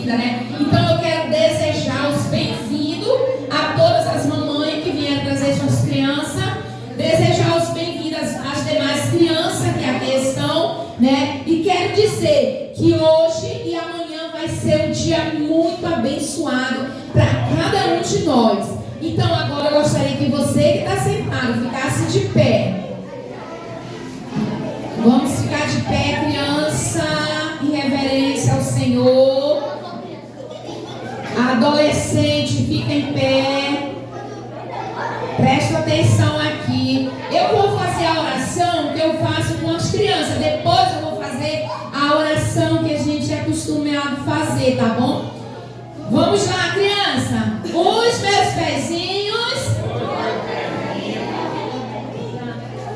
bem-vinda, né? Então eu quero desejar os bem-vindos a todas as mamães que vieram trazer suas crianças, desejar os bem-vindos às demais crianças que aqui estão, né? E quero dizer que hoje e amanhã vai ser um dia muito abençoado para cada um de nós. Então agora eu gostaria que você que está sentado ficasse de pé. Vamos ficar de pé, criança, em reverência ao Senhor. Adolescente, fica em pé. Presta atenção aqui. Eu vou fazer a oração que eu faço com as crianças. Depois eu vou fazer a oração que a gente é acostumado a fazer, tá bom? Vamos lá, criança. Os meus pezinhos.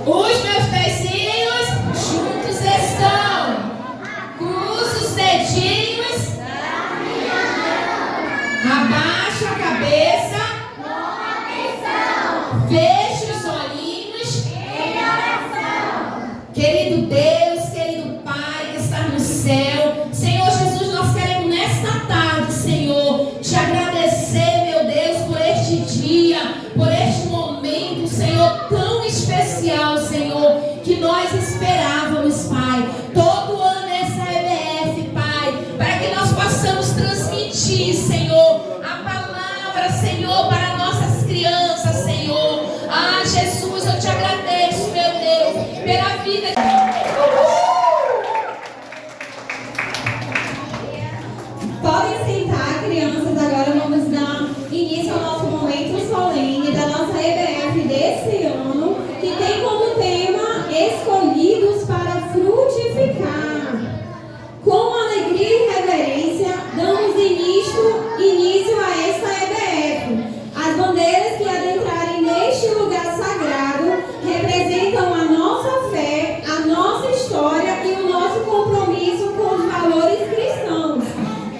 Os meus pezinhos juntos estão. Cruza os dedinhos. Abaixa a cabeça. Feche os olhinhos. Querido Deus, querido Pai que está no céu, Senhor Jesus, nós queremos nesta tarde, Senhor, te agradecer, meu Deus, por este dia, por este momento, Senhor, tão especial, Senhor, que nós esperávamos, Pai, todo ano essa EBF, Pai, para que nós possamos transmitir, Senhor, a palavra, Senhor, para nossas crianças, Senhor. Ah, Jesus, eu te agradeço, meu Deus, pela vida de... Podem sentar, crianças. Agora vamos dar início ao nosso momento solene da nossa EBF desse ano, que tem como tema Escolhidos para Frutificar. Com alegria e reverência, damos início a esta EBF. As bandeiras que adentrarem neste lugar sagrado representam a nossa fé, a nossa história e o nosso compromisso com os valores cristãos.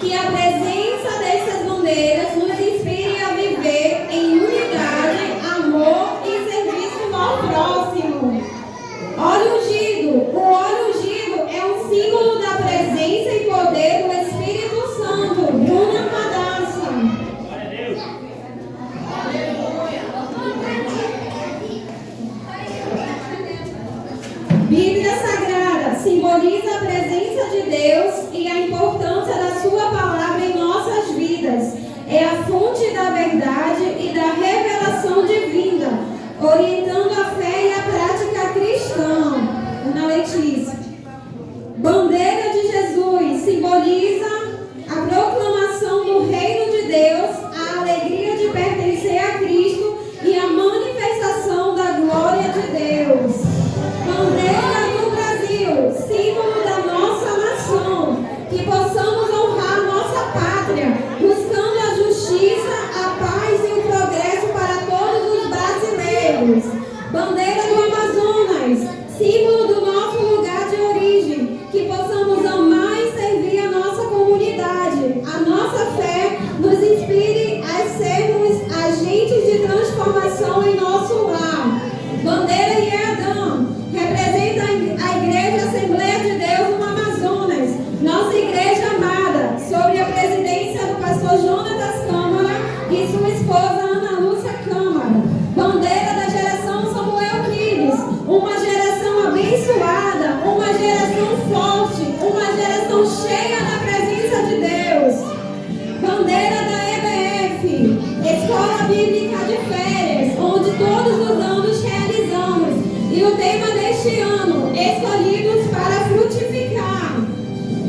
Que a presença dessas bandeiras nos inspire a viver em unidade, amor e serviço ao próximo. Óleo ungido. O óleo ungido é um símbolo da presença e poder do Espírito Santo. Bruna Madassa. Bíblia Sagrada simboliza a presença de Deus e a importância da sua palavra em nossas vidas. É a fonte da verdade e da revelação divina, orientando a fé e a prática cristã. Ana Letícia. Bandeira de Jesus simboliza a proclamação do reino de Deus, a alegria de pertencer a Cristo e a manifestação da glória de Deus. Bandeira do Brasil, símbolo da nossa nação, que possamos honrar nossa pátria, buscando a justiça, a paz e o progresso para todos os brasileiros. Bandeira do Amazonas, símbolo do nosso lugar de origem, que possamos amar e servir a nossa comunidade. A nossa fé nos inspire a sermos agentes de transformação em nosso lar. Bandeira Iadã representa a Igreja Assembleia de Deus no Amazonas, nossa igreja amada, sob a presidência do pastor Jonatas Câmara e sua esposa Ana Lúcia Câmara. Bandeira da geração Samuel Quiles, uma geração abençoada, uma geração forte, uma geração cheia da presença de Deus. Bandeira da EBF, Escola Bíblica de Férias, onde todos os anos realizamos. E o tema deste ano, Escolhidos para Frutificar.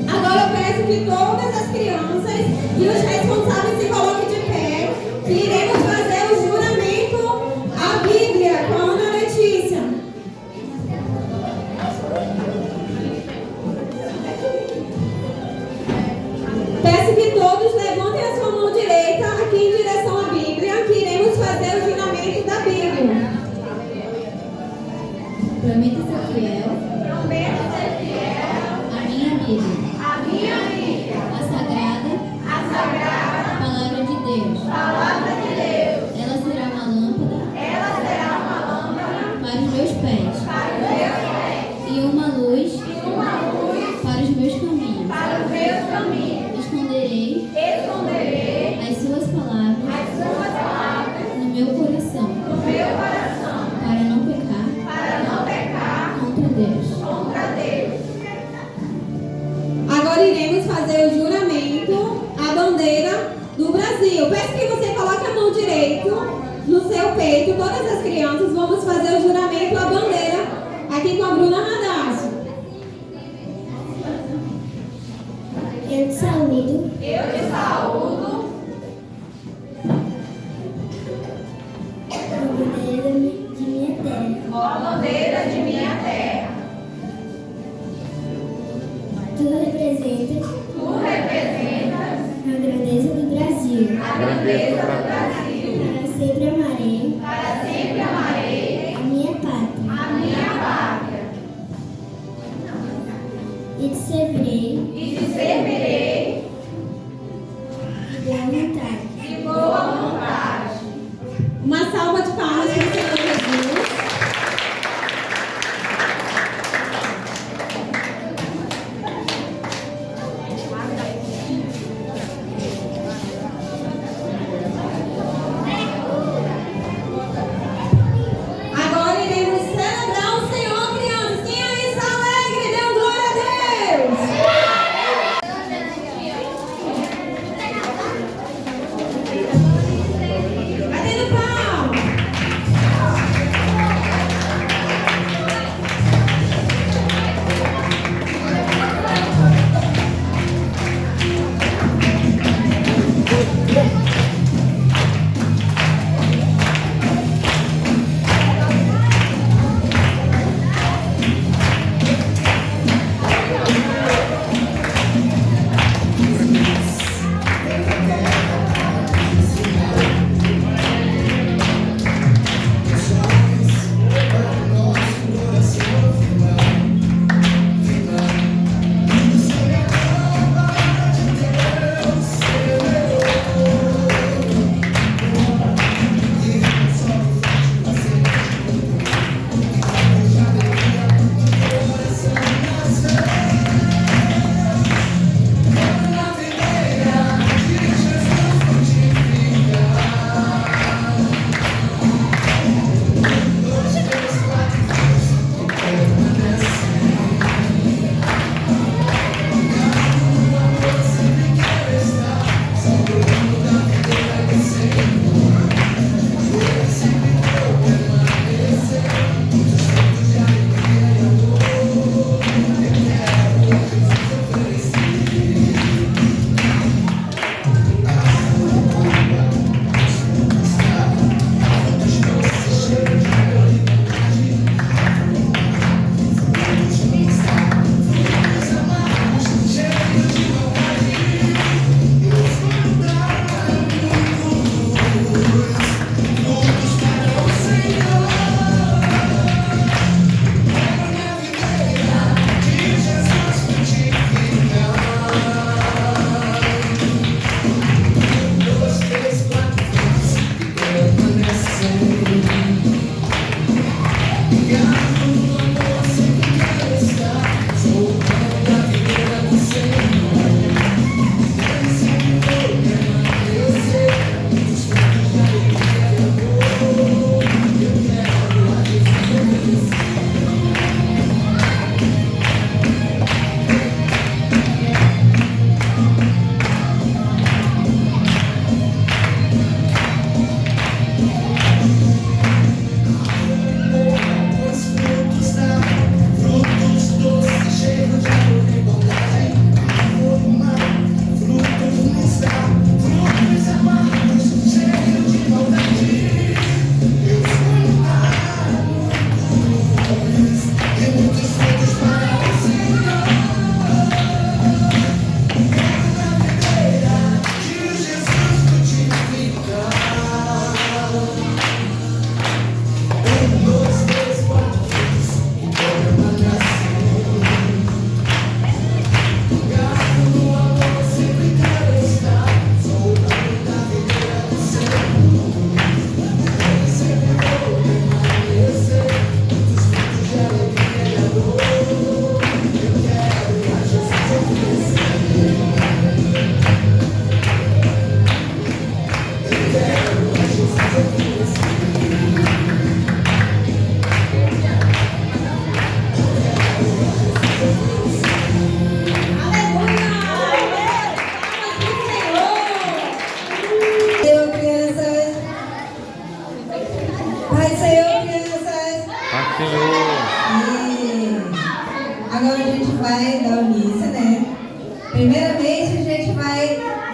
Agora eu peço que todas as crianças e os responsáveis se coloquem de pé, que iremos fazer o juramento à Bíblia. bandeira do Brasil. Peço que você coloque a mão direita no seu peito. Todas as crianças vamos fazer o juramento à bandeira aqui com a Bruna Radassi. Eu te saúdo. Eu te saúdo. A bandeira de minha terra. A bandeira de minha terra. Tu representas a grandeza do Brasil. A grandeza do Brasil. Para sempre amarei Para sempre amarei a minha pátria. a minha pátria. E te servirei E te servirei de boa vontade. de boa vontade. Uma salva de palmas para o Senhor Jesus.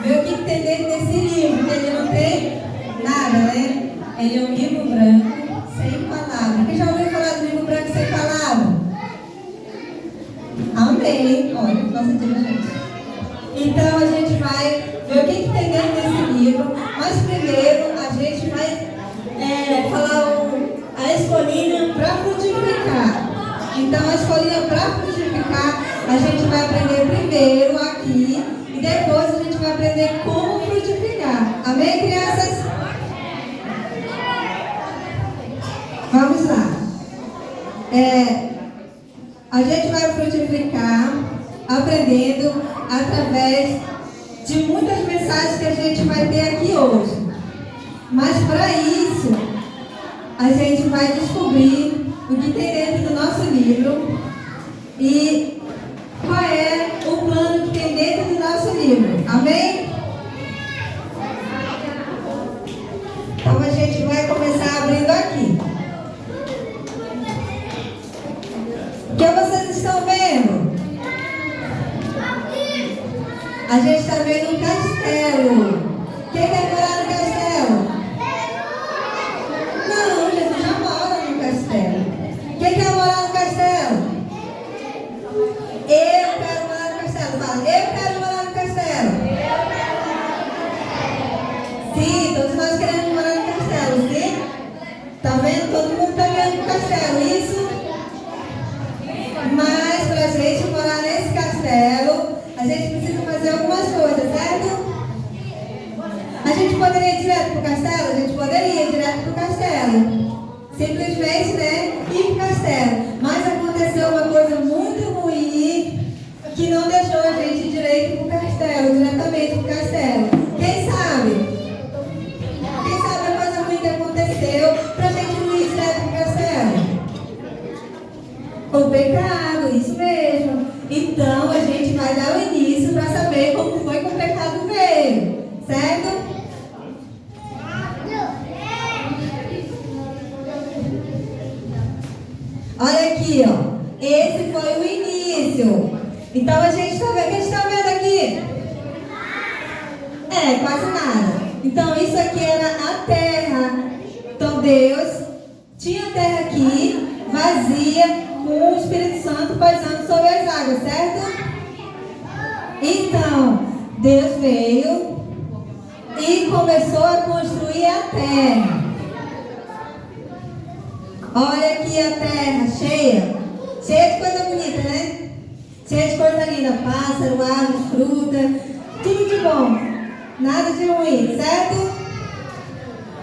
ver o que tem dentro desse livro, porque ele não tem nada, né? Ele é um livro branco, sem palavra. Quem já ouviu falar do livro branco sem palavra? Amém. Olha, nossa Deus, gente. Então a gente vai ver o que tem dentro desse livro, mas primeiro a gente vai falar a escolinha para frutificar. Então a escolinha para frutificar a gente vai aprender primeiro aqui e depois a gente vai aprender como frutificar. Amém, crianças? Vamos lá. A gente vai frutificar aprendendo através de muitas mensagens que a gente vai ter aqui hoje. Mas para isso, a gente vai descobrir o que tem dentro do nosso livro e qual é o plano que tem dentro do nosso livro. Amém? Então a gente vai começar abrindo aqui. O que vocês estão vendo? A gente está vendo um castelo. Quem quer morar no castelo? Não, Jesus já mora no castelo. Quem quer morar no castelo? Eu quero morar no castelo. Fala, eu quero morar no castelo. Sim, todos nós queremos morar no castelo, sim? Tá vendo? Todo mundo está vendo no castelo, isso? Mas para a gente morar nesse castelo, a gente precisa fazer algumas coisas, certo? A gente poderia ir direto para o castelo? A gente poderia ir direto para o castelo. Simplesmente, né? Ir para o castelo. Mas aconteceu uma coisa muito ruim que não deixou a gente ir direito para o castelo, diretamente para o castelo. Quem sabe? Quem sabe a coisa ruim que aconteceu para a gente não ir direto para o castelo? O pecado, isso mesmo. Então a gente vai dar o início para saber como foi que o pecado veio, certo? Olha aqui, ó. Esse foi o início. Então a gente está vendo. O que a gente está vendo aqui? Quase nada. Então isso aqui era a terra. Então Deus tinha a terra aqui, vazia, com o Espírito Santo paisando sobre as águas, certo? Então, Deus veio e começou a construir a terra. Olha aqui a terra cheia de coisa bonita, né? Cheia de coisa linda, pássaro, árvore, fruta, tudo de bom, nada de ruim, certo?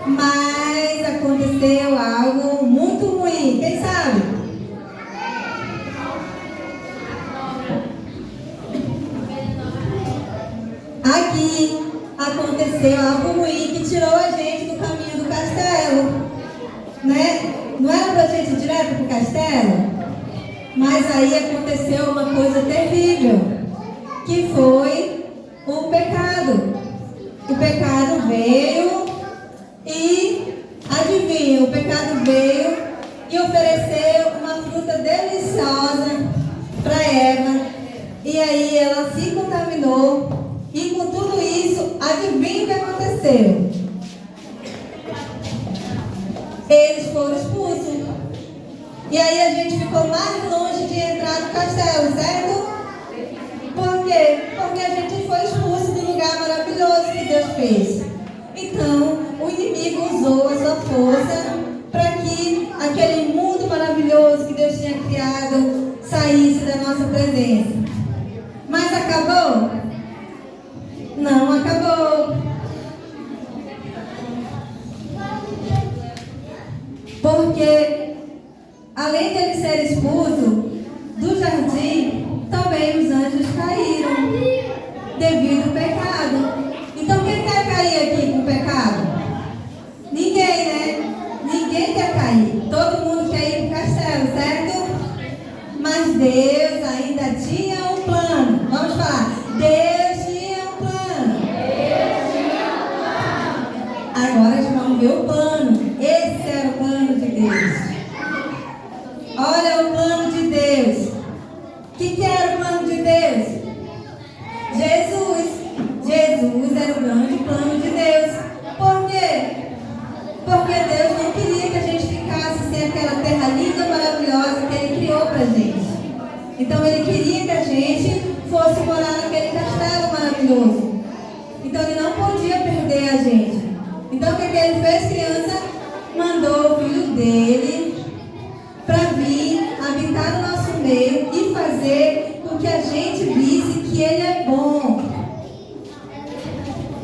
Mas aconteceu algo muito ruim, quem sabe? Aqui aconteceu algo ruim que tirou a gente do caminho do castelo, né? Não era para a gente ir direto para o castelo? Mas aí aconteceu uma coisa terrível, que foi o pecado. O pecado veio e, adivinha, o pecado veio e ofereceu uma fruta deliciosa para Eva. E aí ela se contaminou. E com tudo isso, adivinha o que aconteceu? Eles foram expulsos. E aí a gente ficou mais longe de entrar no castelo, certo? Por quê? Porque a gente foi expulso do lugar maravilhoso que Deus fez. Então, o inimigo usou a sua força para que aquele mundo maravilhoso que Deus tinha criado saísse da nossa presença. Mas acabou? Não acabou. Porque, além de ele ser expulso do jardim, também os anjos caíram devido ao pecado. Então, quem quer cair aqui com o pecado? Ninguém, né? Ninguém quer cair. Todo mundo quer ir para o castelo, certo? Mas Deus ainda tinha um plano. Vamos falar. Deus tinha um plano. Agora a gente vai ver o plano. Esse era o plano de Deus. Olha o plano de Deus. O que era o plano de Deus? Jesus era o grande plano de Deus. Por quê? Porque Deus não queria que a gente ficasse sem aquela terra linda, maravilhosa que Ele criou pra gente. Então Ele queria que a gente fosse morar naquele castelo maravilhoso. Então Ele não podia perder a gente. Então o que Ele fez, criança? Mandou o filho dele para vir habitar no nosso meio e fazer com que a gente visse que Ele é bom.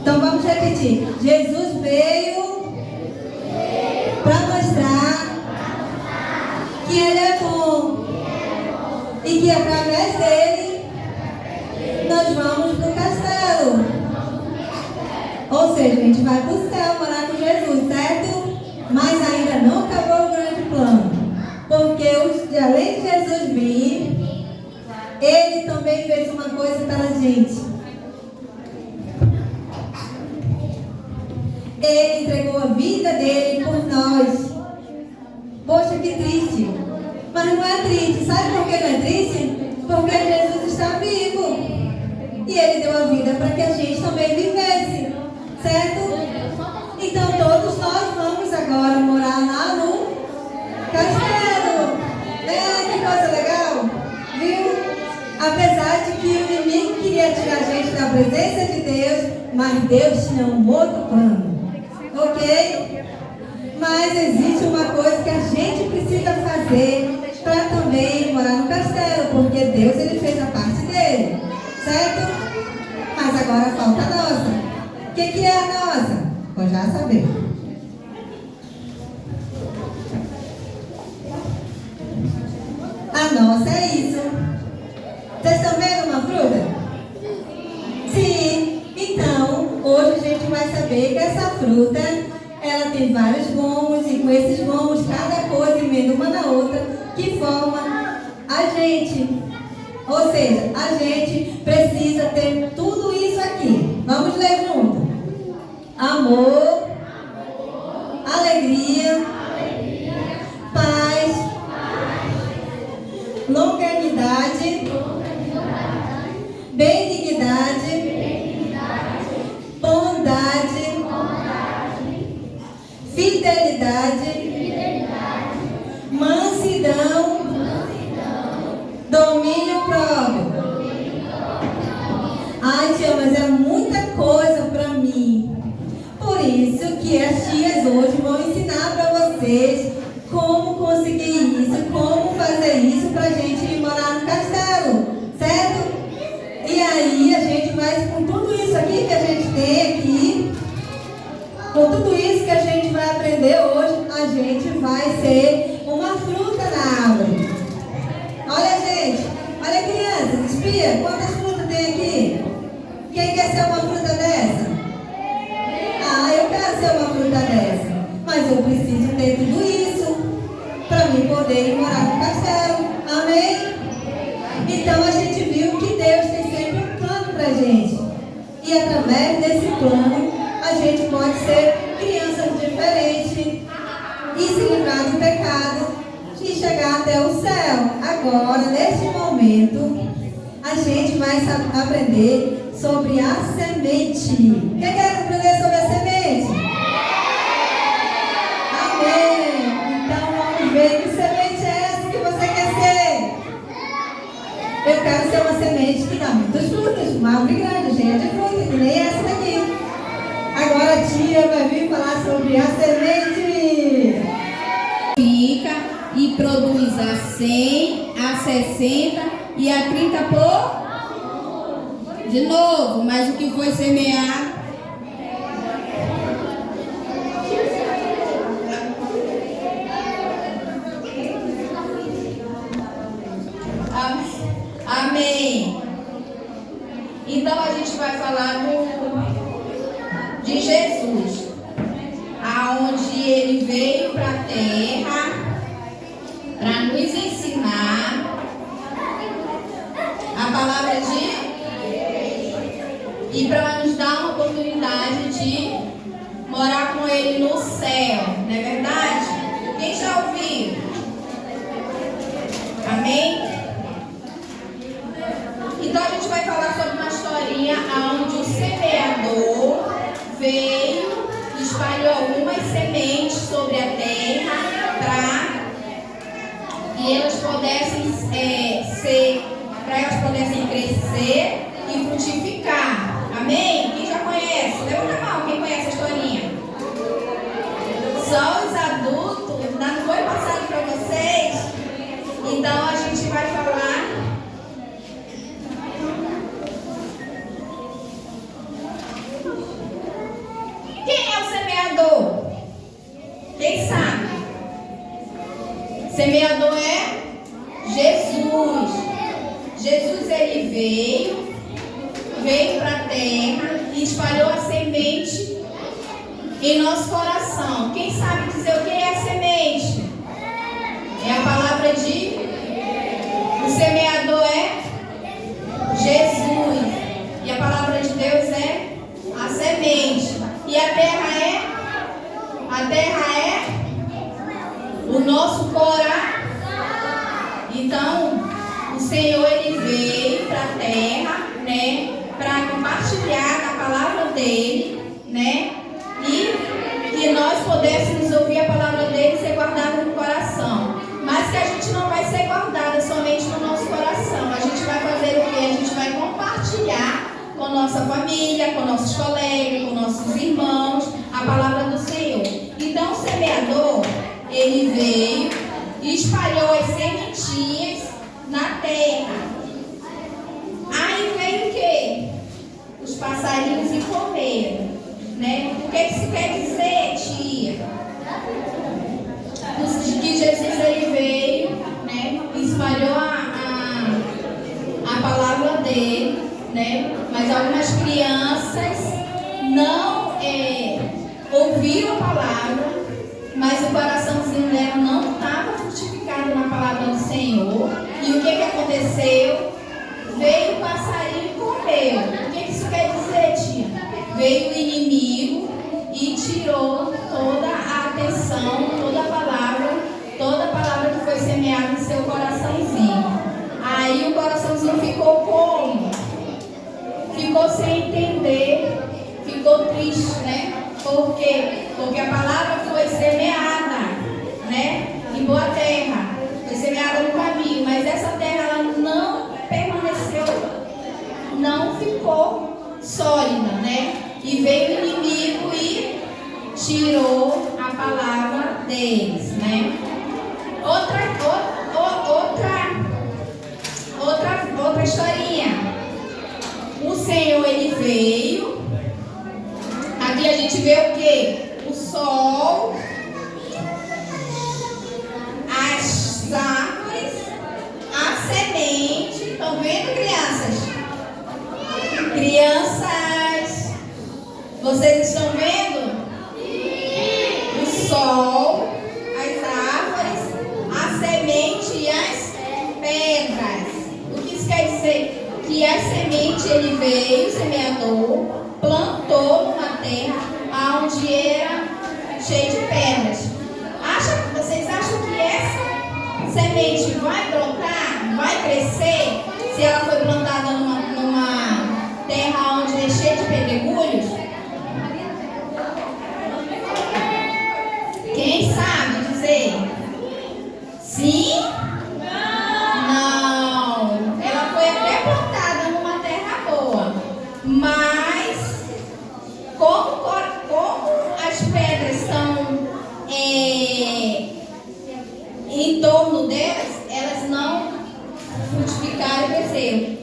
Então vamos repetir. Jesus veio para mostrar que Ele é bom e que através dele nós vamos para o castelo. Ou seja, a gente vai para o céu morar com Jesus, certo? Mas ainda não acabou o grande plano. Porque além de Jesus vir, Ele também fez uma coisa pela gente. Ele entregou a vida dele por nós. Poxa, que triste. Mas não é triste. Sabe por que não é triste? Porque Jesus está vivo. E Ele deu a vida para que a gente também vivesse. Certo? Então todos nós vamos agora morar lá no castelo. Que coisa legal. Viu? Apesar de que o inimigo queria tirar a gente da presença de Deus, mas Deus tinha um outro plano. Ok? Mas existe uma coisa que a gente precisa fazer para também morar no castelo, porque Deus Ele fez a parte dele, certo? Mas agora falta a nossa. O que é a nossa? Vou já saber. A nossa é isso. Vocês estão vendo uma fruta? Sim. Então, hoje a gente vai saber que essa fruta, ela tem vários gomos, e com esses gomos, cada coisa emenda uma na outra, que forma a gente. Ou seja, a gente precisa ter tudo isso aqui. Vamos ler junto. Amor, alegria, paz, longanimidade, benignidade, bondade, fidelidade, mansidão, domínio próprio. Ai, tia, mas é muita coisa para mim. Por isso que as tias hoje vão ensinar para vocês como conseguir isso, como fazer isso para a gente ir morar no castelo, certo? E aí a gente vai, com tudo isso aqui que a gente tem aqui, com tudo isso que a gente vai aprender hoje, a gente vai ser uma fruta na árvore. Olha, gente, olha, crianças, espia, quantas frutas tem aqui? Quem quer ser uma fruta dessa? Eu quero ser uma fruta dessa, mas eu preciso ter tudo isso para mim poder ir morar no castelo. Amém? Então a gente viu que Deus tem sempre um plano para a gente, e através desse plano a gente pode ser crianças diferentes e se livrar do pecado e chegar até o céu. Agora, neste momento, a gente vai aprender sobre a semente. Quem quer aprender sobre a semente? Amém! Então vamos ver que semente é essa que você quer ser. Eu quero ser uma semente que dá muitas frutas, uma árvore grande, cheia de frutas, que nem essa daqui. Agora a tia vai vir falar sobre a semente. Fica e produz a 100, a 60 e a 30 por... De novo, mas o que foi semeado? Amém. Então a gente vai falar de Jesus, aonde Ele veio para a terra para nos ensinar a palavra de... E para nos dar uma oportunidade de morar com Ele no céu, não é verdade? Quem já ouviu? Amém? Então a gente vai falar sobre uma historinha onde o semeador que elas pudessem para elas pudessem crescer e frutificar. Amém? Quem já conhece? Levanta a mão, quem conhece a historinha? Só os adultos, não foi passado para vocês? Então a gente vai falar. Quem é o semeador? Quem sabe? Semeador é Jesus. Jesus, ele veio para a terra e espalhou a semente em nosso coração. Quem sabe dizer o que é a semente? É a palavra de... O semeador é Jesus. E a palavra de Deus é a semente. E a terra é? A terra é o nosso coração. Então, o Senhor, ele veio para a terra, né, para compartilhar a palavra dele, né, e que nós pudéssemos ouvir a palavra dele e ser guardada no coração. Mas que a gente não vai ser guardada somente no nosso coração. A gente vai fazer o quê? A gente vai compartilhar com nossa família, com nossos colegas, com nossos irmãos, a palavra do Senhor. Então, o semeador, ele veio e espalhou as sementinhas na terra. Aí veio o quê? Os passarinhos e comeram, né? O que isso quer dizer, tia? Que Jesus, ele veio, né? Espalhou a palavra dele, né? Mas algumas crianças não ouviram a palavra, mas o coraçãozinho dela não estava frutificado na palavra do Senhor. E o que aconteceu? Veio o passarinho e comeu. O que isso quer dizer, tia? Veio o inimigo e tirou toda a atenção, toda a palavra que foi semeada em seu coraçãozinho. Aí o coraçãozinho ficou como? Ficou sem entender, ficou triste, né? Por quê? Porque a palavra foi semeada, né? Em boa terra, foi semeada no caminho, mas essa terra ela não permaneceu, não ficou sólida, né? E veio o inimigo e tirou a palavra deles, né? Outra historinha. O Senhor, ele veio. Aqui a gente vê o quê? O sol, as árvores, a semente. Estão vendo, crianças? Crianças, vocês estão vendo? O sol, as árvores, a semente e as pedras. O que isso quer dizer? Que a semente, ele veio, o semeador, plantou numa terra onde era cheio de pedras. Vocês acham que essa semente vai brotar, vai crescer, se ela foi plantada numa terra onde é cheia de pedregulhos? Quem sabe dizer? Sim? Não. Ela foi até plantada numa terra boa, mas como as pedras estão em torno delas, elas não frutificaram e cresceram.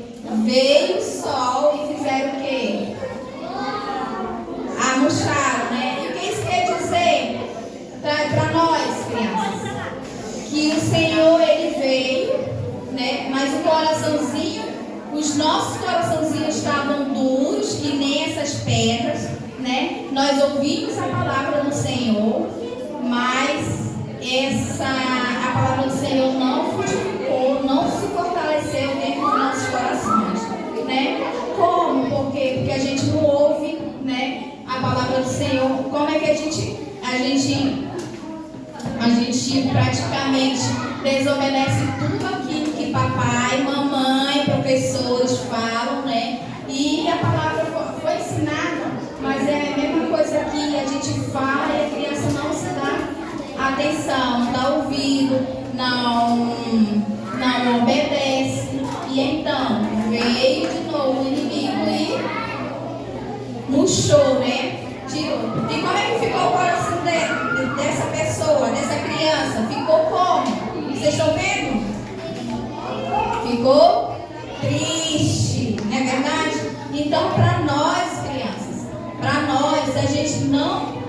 Veio o sol e fizeram o quê? Murcharam, né? E o que isso quer dizer para nós, crianças? Que o Senhor, ele veio, né? Mas o coraçãozinho, os nossos coraçãozinhos estavam duros, que nem essas pedras, né? Nós ouvimos a palavra do Senhor, mas a palavra do Senhor não frutificou, não se fortaleceu dentro dos nossos corações, né? Como? Por quê? Porque a gente não ouve, né, a palavra do Senhor. Como é que a gente praticamente desobedece tudo aquilo que papai, mamãe, professores falam, né? E a palavra foi ensinada, mas é a mesma coisa que a gente fala e a criança não se dá atenção, não dá ouvido, não obedece. E então veio de novo o inimigo e murchou, né? Tirou. E como é que ficou o coração dessa pessoa, dessa criança? Ficou como? Vocês estão vendo? Ficou triste, não é verdade? Então, para nós, crianças, para nós, se a gente não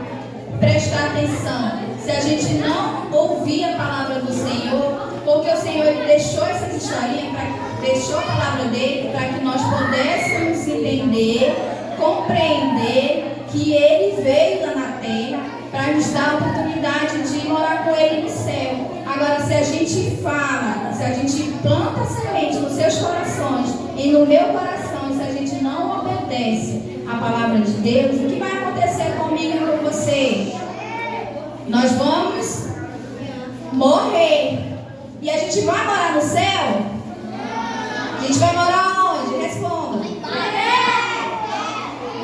prestar atenção, se a gente não ouvir a palavra do Senhor, porque o Senhor ele deixou essas historinhas, deixou a palavra dele para que nós pudéssemos entender, compreender que ele veio lá na terra para nos dar a oportunidade de morar com ele no céu. Agora, se a gente fala, se a gente planta a semente nos seus corações e no meu coração, se a gente não obedece a palavra de Deus, o que vai acontecer comigo e com você? Nós vamos morrer. E a gente vai morar no céu? A gente vai morar onde? Responda.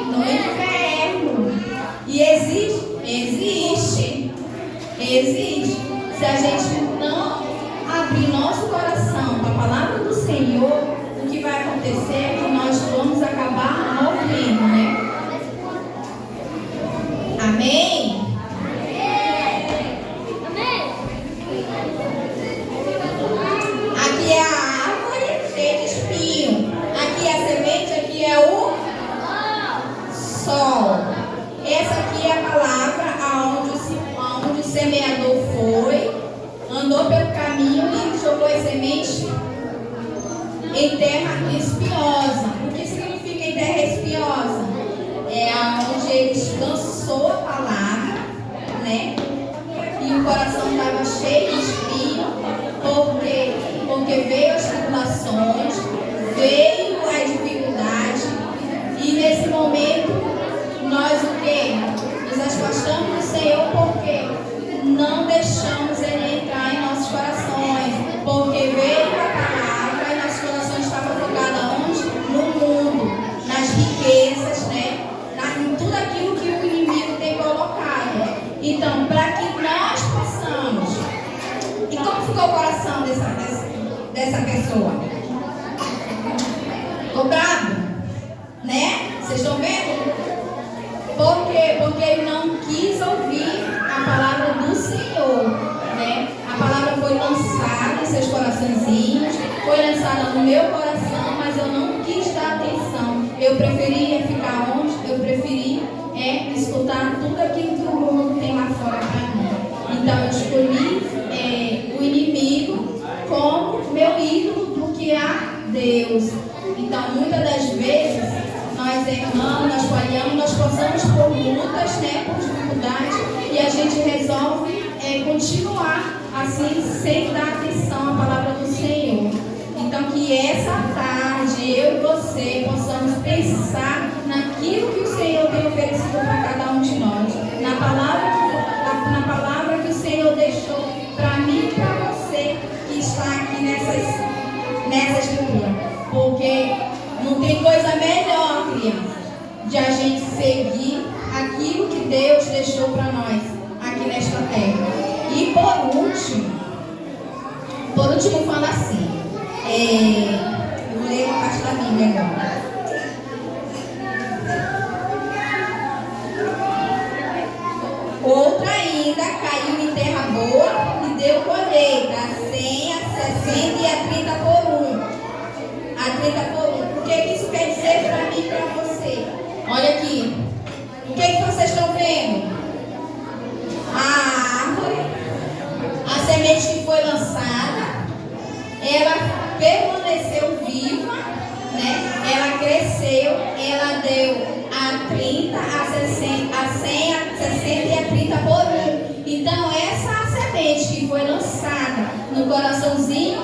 No inferno. E existe? Existe. Se a gente não abrir nosso coração para a palavra do Senhor, o que vai acontecer é que nós vamos acabar morrendo, né? Amém? Aqui é a árvore cheia de espinho. Aqui é a semente, aqui é o sol. Essa aqui é a palavra aonde o semeador foi, andou pelo caminho e jogou a semente em terra espinhosa. O que significa em terra espinhosa? É aonde ele lançou a palavra, né? E o coração estava cheio de espinho, porque veio as tribulações, veio a dificuldade, e nesse momento nós o quê? Nos afastamos do Senhor porque não deixamos ele entrar em nossos corações, porque veio a palavra e nossos corações estavam focados onde? No mundo, nas riquezas, né? Em tudo aquilo que o inimigo tem colocado. Então, para que nós possamos. E como ficou o coração dessa pessoa? Ficou bravo? Né? Vocês estão vendo? Por quê? Porque ele não quis ouvir a palavra do Senhor, né? A palavra foi lançada em seus coraçõezinhos, foi lançada no meu coração, mas eu não quis dar atenção. Eu preferia ficar onde? Eu preferi escutar tudo aquilo que o mundo tem lá fora para mim. Então eu escolhi o inimigo como meu ídolo do que a Deus. Então muitas das vezes nós erramos, nós falhamos, nós passamos por lutas, né, por dificuldades, e a gente resolve continuar assim, sem dar atenção à palavra do Senhor. Então que essa tarde eu e você possamos pensar naquilo que o Senhor tem oferecido para cada um de nós, na palavra que o Senhor deixou para mim e para você que está aqui nessa escritura. Porque não tem coisa melhor, crianças, de a gente seguir aquilo que Deus deixou para nós aqui nesta terra. E por último fala assim, eu vou ler a parte da Bíblia agora. Outra ainda caiu em terra boa e deu colheita, a 100, a 60 e a 30 por 1. A 30 por 1. O que isso quer dizer para mim e para você? Olha aqui. O que vocês estão vendo? A árvore, a semente que foi lançada, ela permaneceu viva, né? Ela cresceu, ela deu a 30, a 60, a 100, a 60 e a 30 por 1. Então essa semente que foi lançada no coraçãozinho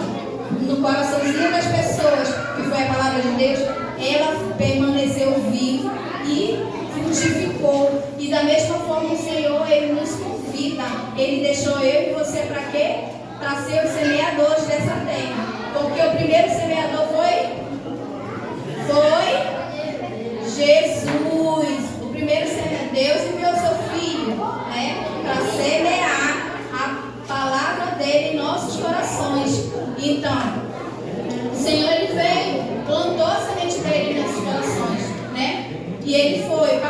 das pessoas, que foi a palavra de Deus, ela permaneceu viva e frutificou. E da mesma forma o Senhor, Ele nos convida. Ele deixou eu e você para quê? Para ser os semeadores dessa terra. Porque o primeiro semeador foi Jesus. O primeiro semeador, Deus enviou seu Filho, né? Para semear a palavra dele em nossos corações.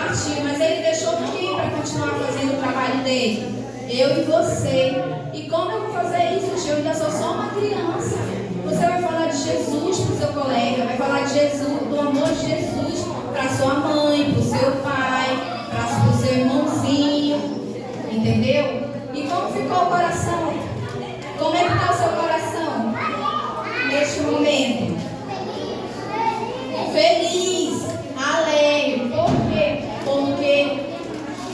partiu, mas ele deixou aqui para continuar fazendo o trabalho dele. Eu e você. E como eu vou fazer isso? Eu ainda sou só uma criança. Você vai falar de Jesus para o seu colega, vai falar de Jesus, do amor de Jesus para sua mãe, para o seu pai, para o seu irmãozinho. Entendeu? E como ficou o coração? Como é que está o seu coração neste momento? Feliz, alegre. Por quê? Porque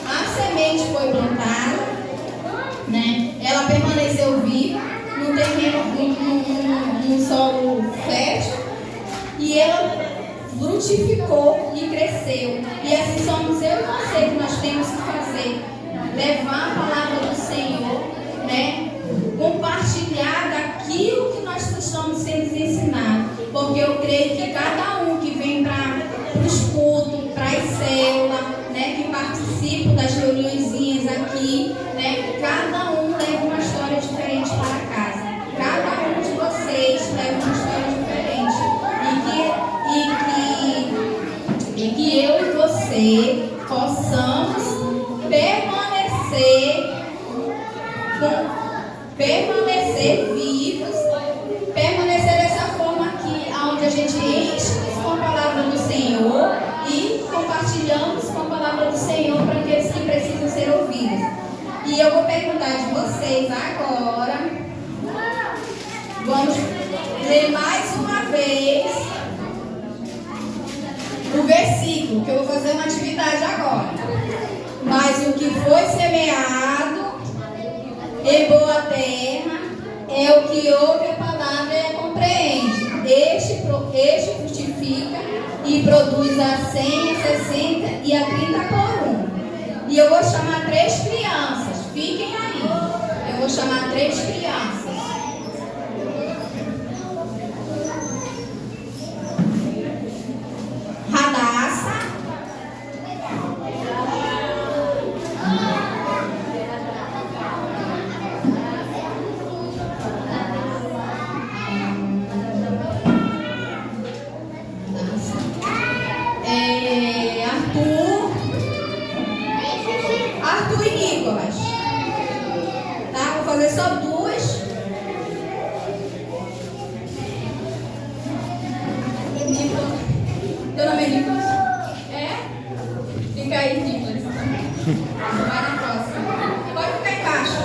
a semente foi plantada, né? Ela permaneceu viva num terreno, num solo fértil, e ela frutificou e cresceu. E assim somos eu e você que nós temos que fazer. Levar a palavra do Senhor, né? Compartilhar daquilo que nós estamos sendo ensinados. Porque eu creio que cada um que vem para os cultos, para as células, né? Que participa das reuniõezinhas aqui, né? Cada um leva uma história diferente para casa. Cada um de vocês leva uma história diferente. E que eu e você possamos permanecer vivos, permanecer dessa forma aqui, onde a gente enche com a palavra do Senhor e compartilhamos com a palavra do Senhor para aqueles que precisam ser ouvidos. E eu vou perguntar de vocês agora, vamos ler mais uma vez o versículo, que eu vou fazer uma atividade agora. Mas o que foi semeado em boa terra é o que ouve a palavra e a compreende. Este frutifica e produz a 100, a 60 e a 30 por 1. E eu vou chamar 3 crianças. Fiquem aí. Eu vou chamar 3 crianças. Radassa. Arthur e Nicolas. Tá? Vou fazer só 2. Teu nome é Nicolas? É? Fica aí, Nicolas. Vai na próxima. Pode ficar embaixo.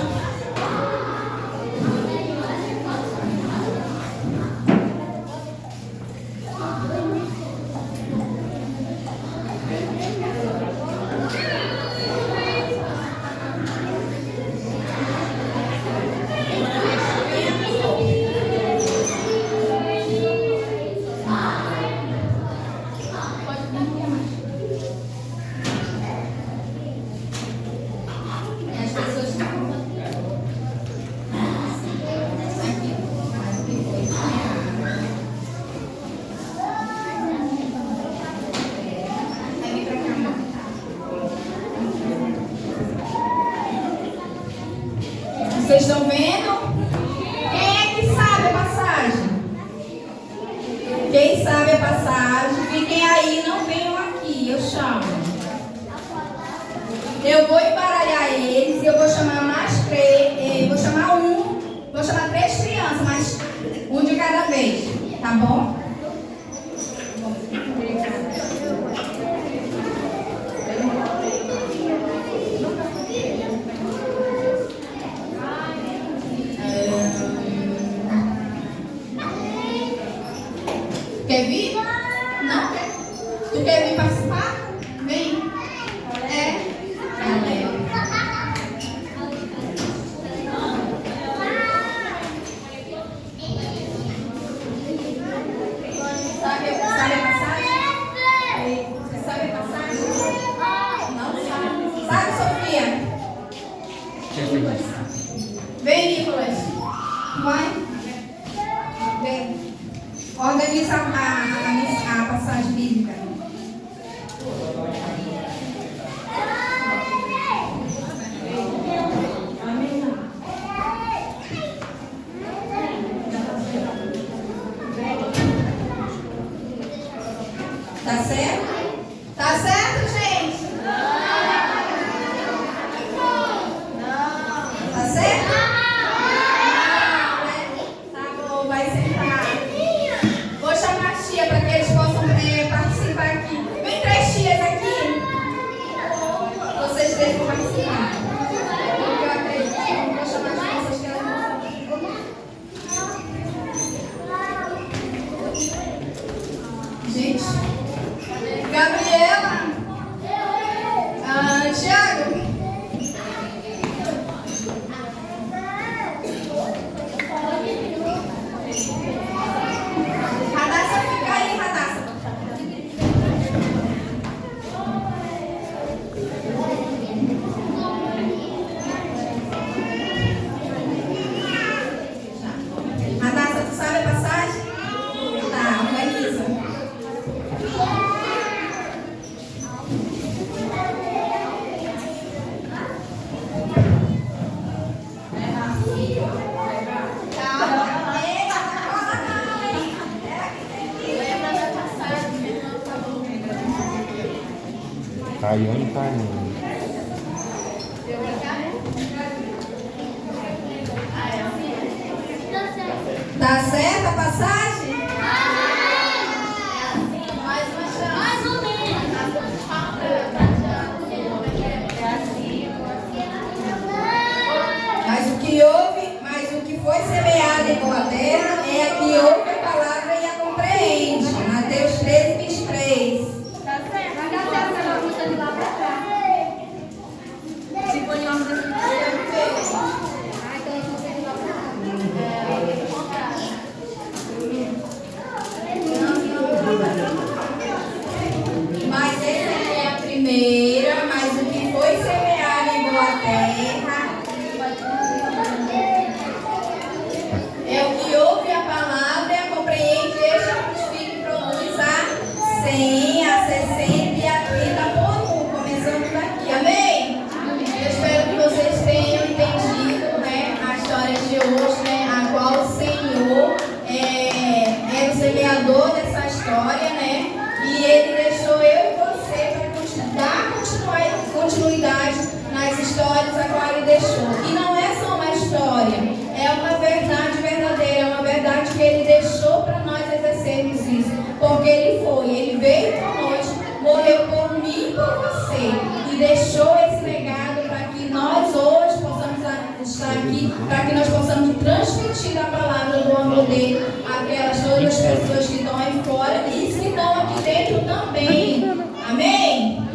Vocês estão vendo? Quem é que sabe a passagem? Quem sabe a passagem, fiquem aí, não venham aqui, eu chamo. Eu vou embaralhar eles e eu vou chamar mais 3, vou chamar 3 crianças, mas um de cada vez, tá bom? Quer vir? Não quer? Tu quer vir participar? Vem. Tiago? Radassa, fica aí, Radassa. Radassa, tu sabe a passagem? Tá, organiza. Caiane tá indo. Tá certa a passagem? Mais uma chance. Mais ou mas o que foi semeado em boa terra é a que ouve a palavra e a compreende. Mateus 13:23. Tá certo. Vai dar certo essa luta de lá pra cá. Se for em ordem de Mas essa aqui é a primeira, mas o que foi semeado em boa terra é o que ouve a palavra e a compreende, este frutifica e produz a 100, a 60 e a 30 por 1, começando daqui, amém? Eu espero que vocês tenham entendido, né, a história de hoje, né, a qual o Senhor é o semeador dessa história, né, e Ele deixou eu e você para dar continuidade nas histórias a qual Ele deixou. E não é só uma história, é uma verdade verdadeira, é uma verdade que Ele deixou para nós exercermos isso. Porque Ele veio por nós, morreu por mim e por você. E deixou esse legado para que nós hoje possamos estar aqui, para que nós possamos transmitir a palavra do amor dele àquelas todas as pessoas que estão aí fora e que estão aqui dentro também. Amém?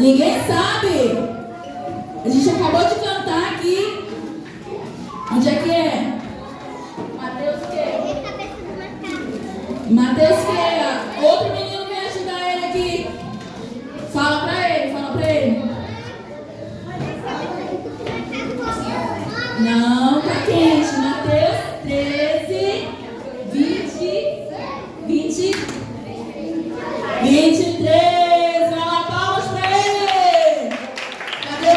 Ninguém sabe. A gente acabou de cantar aqui. Onde é que é? Mateus que? Mateus que? Outro menino vem ajudar ele aqui. Fala pra ele, fala pra ele. Não, tá quente. Mateus 13, 23. Vai lá, palmas pra ele. Cadê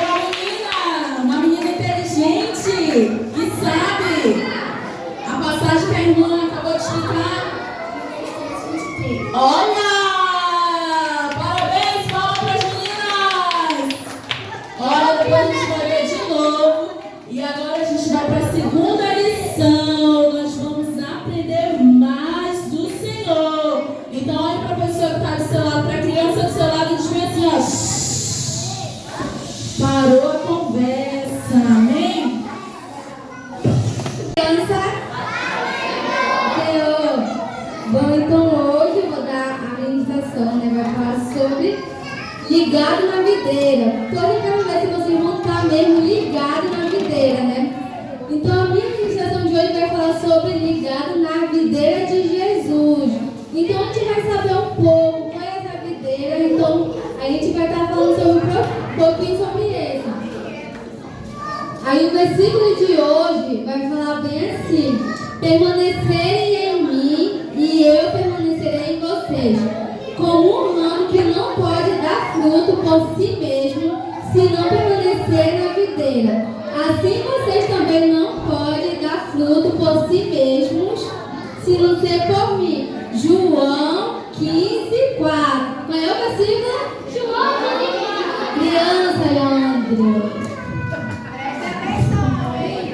uma menina inteligente, que sabe a passagem que a irmã acabou de explicar? Olha! Parabéns, palmas para as meninas! Olha, depois a gente vai ver de novo. E agora a gente vai para a segunda lição. Nós vamos aprender mais do Senhor. Então, olha para a pessoa que está do seu lado, para a criança do seu lado, e diz bem assim, ó. Parou a conversa. Amém? Criança? Bom, então hoje eu vou dar a ministração, né? Vai falar sobre ligado na videira. Então eu quero ver se vocês vão estar mesmo ligados na videira, né? Então a minha ministração de hoje vai falar sobre ligado na videira de Jesus. Então a gente vai saber um pouco qual é essa videira. Então a gente vai estar falando sobre um pouquinho sobre isso. Aí o versículo de hoje vai falar bem assim: permanecerem em mim e eu permanecerei em vocês, como um ramo que não pode dar fruto por si mesmo, se não permanecer na videira. Assim vocês também não podem dar fruto por si mesmos, se não ser por mim. João 15:4. Qual é o versículo? João 15:4. Criança, Leandro.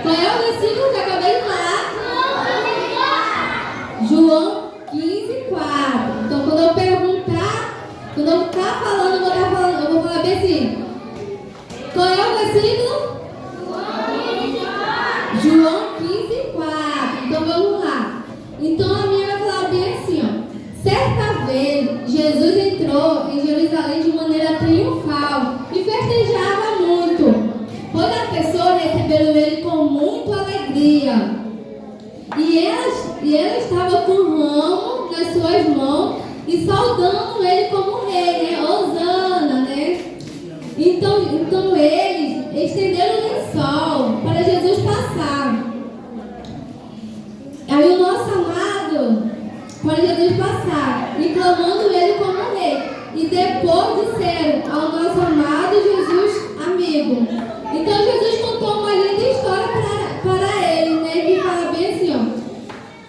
Qual é o versículo que eu acabei de falar? João 15:4. Então quando eu perguntar, quando eu estar falando, eu vou falar bem assim. Qual é o versículo? João 15:4. Então vamos lá. Então a minha vai falar bem assim, ó. Certa vez Jesus entrou em Jerusalém de maneira triunfal e festejava muito. Pois as pessoas receberam ele com muita alegria. E ela estava com um ramo nas suas mãos e saudando ele como rei, né? Hosana, né? Então eles estenderam o lençol para Jesus passar. Aí o nosso amado, para Jesus passar, e clamando ele como rei. E depois disseram ao nosso amado Jesus amigo. Então Jesus contou uma linda história para ele, né? Que fala bem assim, ó.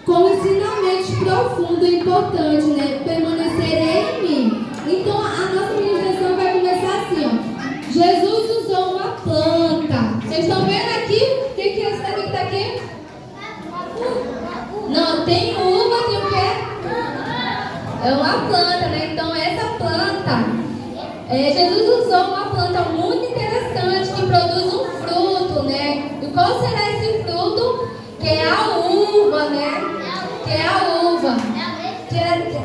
Com ensinamentos profundos e importantes, né? Permanecerei em mim. Então a nossa ministração vai começar assim, ó. Jesus usou uma planta. Vocês estão vendo aqui? O que é esse daqui que está aqui? Não, tem uva, tem o quê? É uma planta, né? Então essa planta, Jesus usou uma planta muito interessante que produz um fruto, né? E qual será esse fruto? Que é a uva, né? Que é a uva,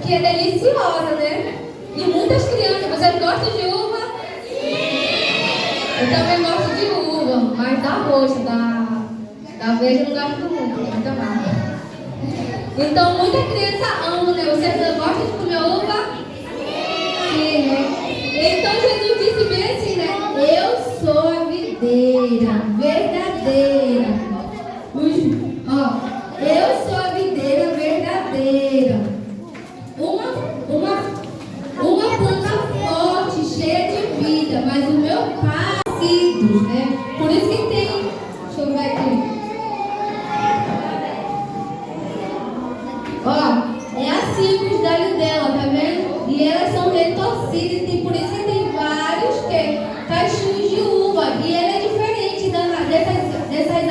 que é deliciosa, né? E muitas crianças, vocês gostam de uva? Eu também gosto de uva, mas da roxa, da verde eu não gosto muito, muito amarga. Então muita criança ama, né? Vocês gostam de comer uva? Sim, né? Então Jesus disse bem assim, né? Eu sou a videira verdadeira. Eu sou a videira verdadeira. Uma planta forte, cheia de vida, mas o meu pai é cido, né? Por isso que tem. Deixa eu ver aqui. É assim os galhos dela, tá vendo? E elas são retorcidas, e por isso que tem vários cachinhos de uva. E ela é diferente dessas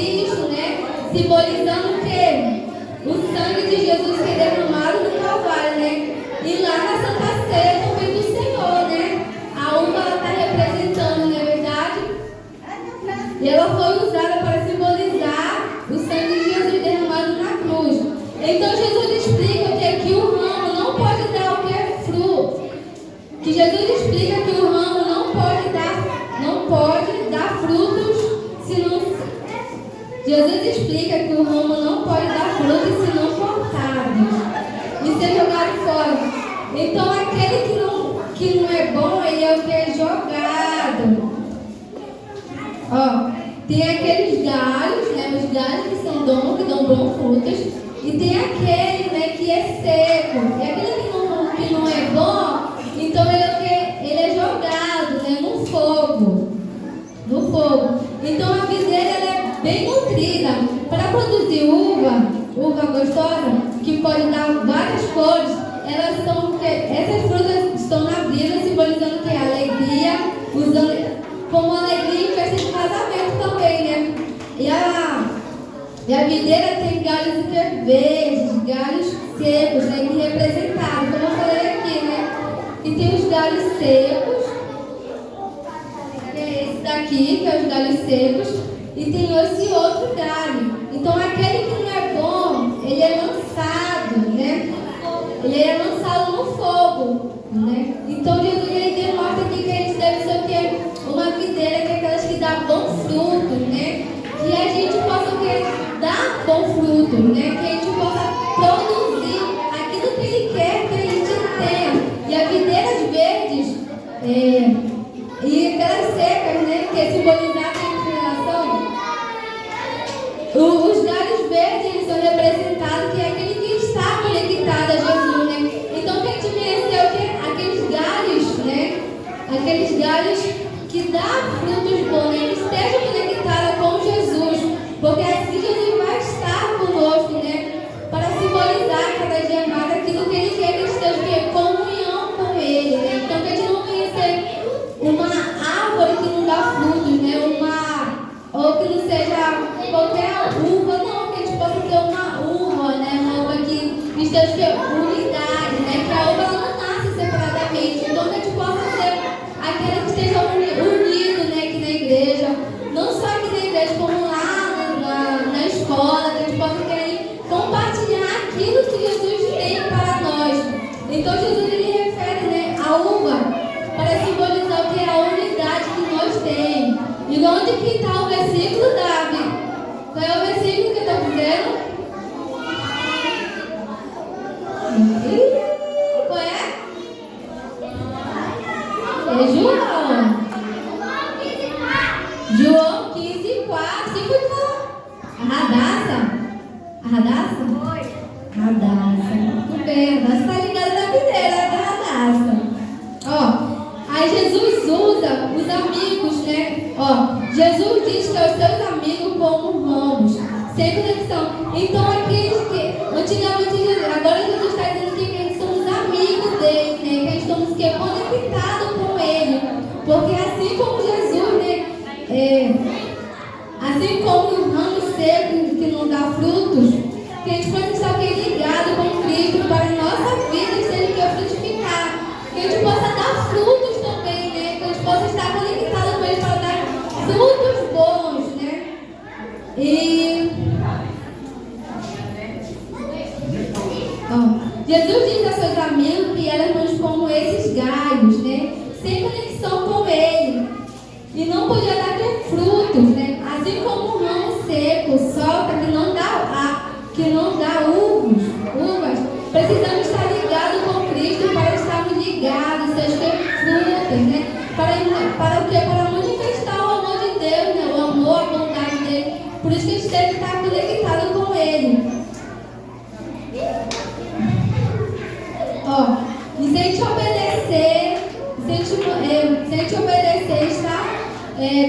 Cristo, né? Simbolizando o quê? O sangue de Jesus que é derramado no Calvário, né? E lá na Santa Ceia também do Senhor, né? A uva está representando, não é verdade? E ela foi usada para simbolizar o sangue de Jesus derramado na cruz. Então Jesus explica que aqui o ramo não pode dar o que? Fruto. Que Jesus explica que o ramo não pode dar frutos se não... Jesus explica que o ramo não pode dar frutos se não cortado e ser jogado fora. Então aquele que não é bom, ele é o que é jogado. Ó, tem aqueles galhos, né? Os galhos que são dons, que dão bons frutos. E tem aquele, né, que é seco. E aquele que não é bom, então ele é o que? Ele é jogado, né? No fogo. No fogo. Então a videira ela é bem nutrida. Para produzir uva gostosa, que pode dar várias cores, elas são o que? Essas frutas estão na vida, simbolizando o que? A alegria, usando como alegria em festa de casamento também, né? E a videira tem galhos verdes, galhos secos, né? Que representaram, como eu falei aqui, né? E tem os galhos secos, que é esse daqui, que é os galhos secos, e tem esse outro galho. Então aquele que não é bom, ele é lançado, né? Ele é lançado no fogo, né? Então Jesus ele demonstra aqui que a gente deve ser o quê? Uma videira que é aquelas que dá bom fruto, né? Que a gente possa dar bom fruto, né? Que a gente possa produzir aquilo que Ele quer que a gente tenha. E as videiras verdes e aquelas secas, né? Que é simbolizada em inclinação. Os galhos verdes eles são representados que é aquele que está conectado a Jesus, né? Então que a gente mereceu o quê? Aqueles galhos, né? Aqueles galhos que dá frutos bons, né? Que estejam conectados com Jesus, porque assim Jesus vai estar conosco, né? Para simbolizar cada dia mais aquilo que Ele quer que a gente esteja em comunhão com Ele, né? Então que a gente não venha ser uma árvore que não dá frutos, né? Ou que não seja qualquer uva, não, que a gente possa ter uma uva, né? Uma uva que esteja em unidade, né? Que a uva ela não nasce separadamente, então que a gente possa ser aquela que esteja unido, né? Aqui na igreja, não só aqui na igreja, como lá na escola, que a gente possa querer compartilhar aquilo que Jesus tem para nós. Então Jesus ele refere, né, a uva para simbolizar o que é a unidade que nós temos. E onde que está o versículo, Davi? Qual é o versículo que eu estou dizendo? Qual é? É João. João 15:4. Quem foi que falou? A Radassa? A Radassa? Radassa. Muito bem, a Radassa está ligada na videira da Radassa. Ó. Aí Jesus usa os amigos, né? Ó, Jesus diz que é os seus amigos como ramos, sem conexão. Então aqueles que antigamente, agora Jesus está dizendo que a gente somos amigos dele, né? Que a gente estamos conectados com ele. Porque assim como Jesus, né? Assim como o ramo seco que não dá frutos, que a gente pode estar aqui ligado com Cristo para a nossa vida ser que frutificar. Que a gente possa dar frutos também, né? Que a gente possa estar conectado com Ele para dar frutos bons, né? E Jesus diz a seus amigos que éramos como esses galhos, né? Sem conexão com Ele. E não podia dar frutos, né? Assim como um ramo seco solta que não dá uvas. Precisamos estar ligados com Cristo para estarmos ligados, seja frutas, né? Para o quê? Para manifestar o amor de Deus, né? O amor, a bondade dele. Por isso que a gente tem que estar conectado com Ele. Ó, e se a gente obedecer, estar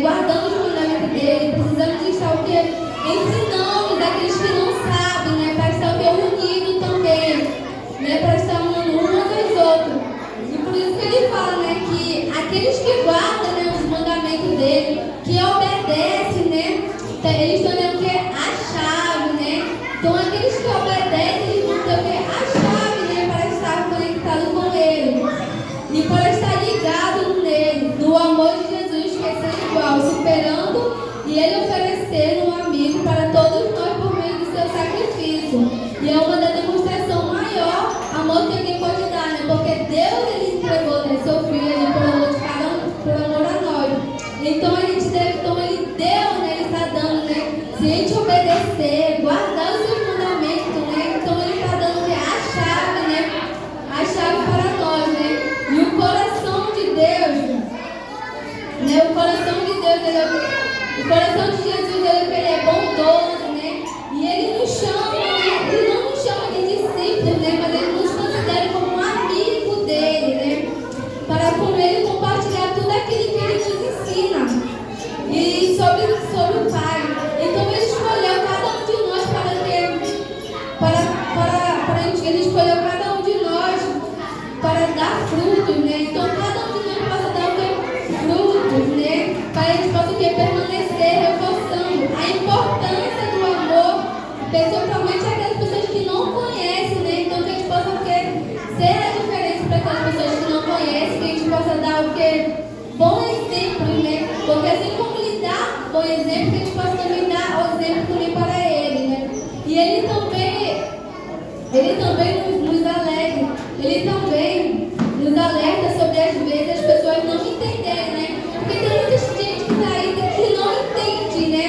guardando os mandamentos dele, precisamos de estar o quê? Ensinando aqueles que não sabem, né? Para estar o quê? Unidos também, né? Para estar amando uns aos outros. E por isso que ele fala, né? Que aqueles que guardam, né, os mandamentos dele, que obedecem, né? Eles estão dizendo que ser um amigo para todos nós por meio do seu sacrifício. E é uma da demonstração maior amor que alguém pode dar, né? Porque Deus, ele entregou, né, seu filho, ele por amor a nós. Então a gente deve, ele deu, né, ele está dando, né? Se a gente obedecer, guardar os seus mandamentos, né? Então ele está dando, né, a chave para nós, né? E o coração de Deus, né? O coração de Deus, o coração de Jesus, ele é bondoso, né? E ele nos chama, né? Ele não nos chama de discípulos, né? Mas ele nos considera como um amigo dele, né? Para com ele compartilhar tudo aquilo que ele nos ensina. E sobre o Pai. Então ele escolheu cada um de nós ele escolheu cada um de nós para dar frutos, né? Então cada um de nós possa dar frutos, né? Para a gente possa permanecer reforçando a importância do amor, principalmente aquelas pessoas que não conhecem, né? Então que a gente possa ser a diferença para aquelas pessoas que não conhecem, que a gente possa dar o que? Bom exemplo, né? Porque assim como ele dá bom exemplo, que a gente possa também dar o exemplo também para ele, né? E ele também nos alegra, ele também nos alerta sobre as vezes as pessoas não entenderem, né? Porque tem muita gente que está aí que não entende, né?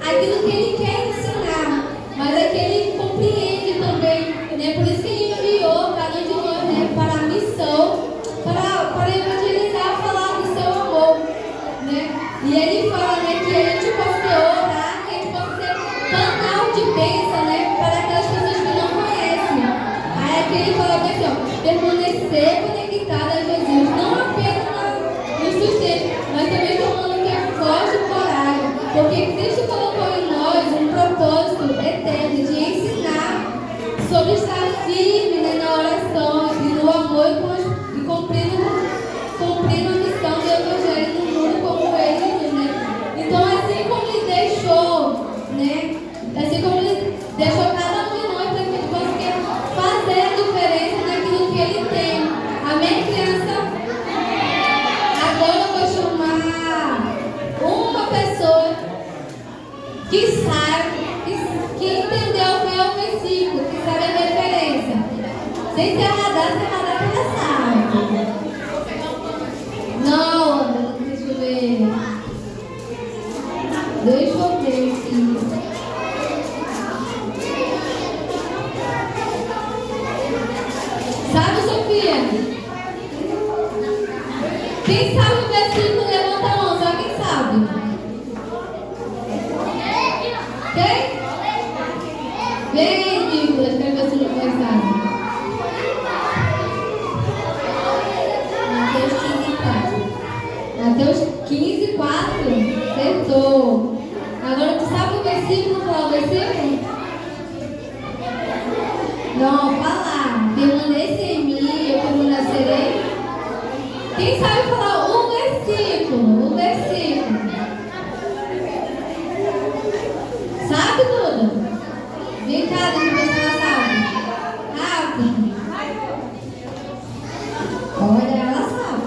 Aquilo que ele quer ensinar, mas é que ele compreende também, né? Por isso que ele enviou cada um de nós, né, para a missão, para evangelizar, falar do seu amor, né? E ele fala, né, que a gente possa orar, que a gente possa ser canal de bênção, né, para aquelas pessoas que não conhecem. Aí aqui ele fala assim, ó, permanecer conectado a Jesus, não apenas no sustento, mas também tomando que é forte e coragem, porque Cristo colocou em nós um propósito eterno de ensinar sobre estar firme, né, na oração e no amor e cumprindo a missão do Evangelho no mundo como ele, né? Então assim como ele deixou, né? Assim como ele deixou cada um de nós para que a gente possa fazer a diferença naquilo que ele tem. Amém, criança? Agora eu vou chamar uma pessoa que sabe, que entendeu o meu versículo, que sabe a referência. Sem ser radar, que ela sabe. Não, deixa eu ver. Deixa eu ver aqui. Sabe, Sofia? Quem sabe o versículo? Levanta a mão, só quem sabe. Quem? Vem, Nicolas, quero ver se não vai saber. Mateus 15:4. Acertou. Agora tu sabe o versículo? Qual é o versículo? Não, fala. Permanece em mim, eu permanecerei. Quem sabe falar o versículo? O versículo. Sabe tudo? Vem cá, deixa eu ver se ela sabe. Rápido. Olha, ela sabe.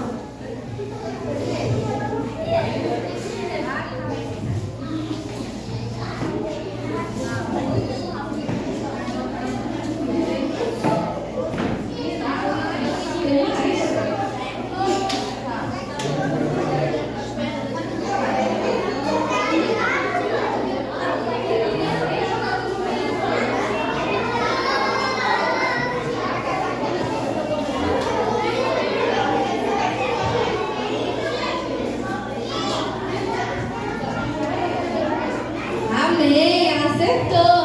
Amém, ela acertou.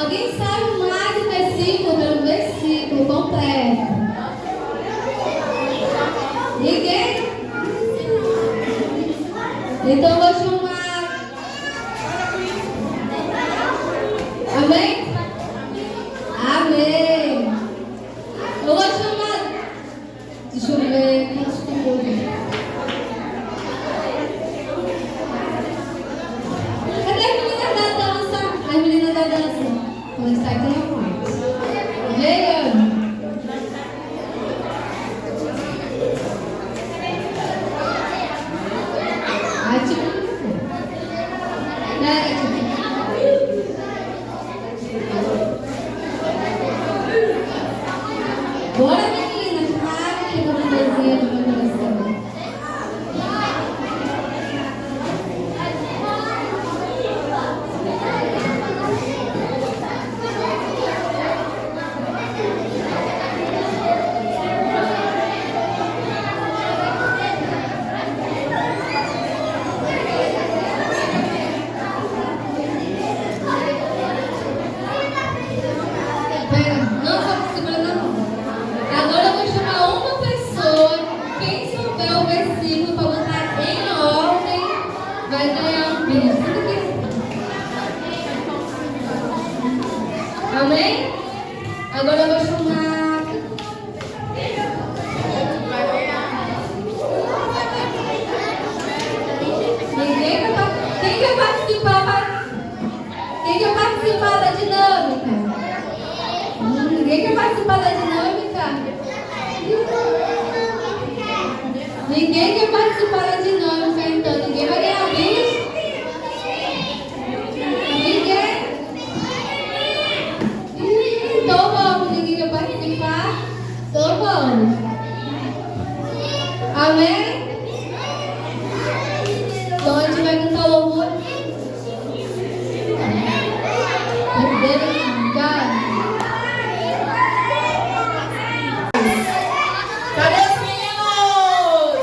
Alguém sabe mais do versículo, pelo versículo completo? Ninguém? Então eu vou chamar. Amém? Amém. Eu vou chamar. Deixa eu ver. Cadê as meninas da dança? As meninas da dança. Vamos estar aqui na frente. Veio. Ai, tipo. Amém? Agora eu vou chamar. Quem quer participar? Quem quer participar da dinâmica? Ninguém quer participar da dinâmica? Ninguém quer participar da dinâmica, então ninguém vai ganhar bicho? Ninguém? Então vamos, ninguém quer participar? Então vamos. Amém? Então a gente vai cantar louvor. Cadê os meninos?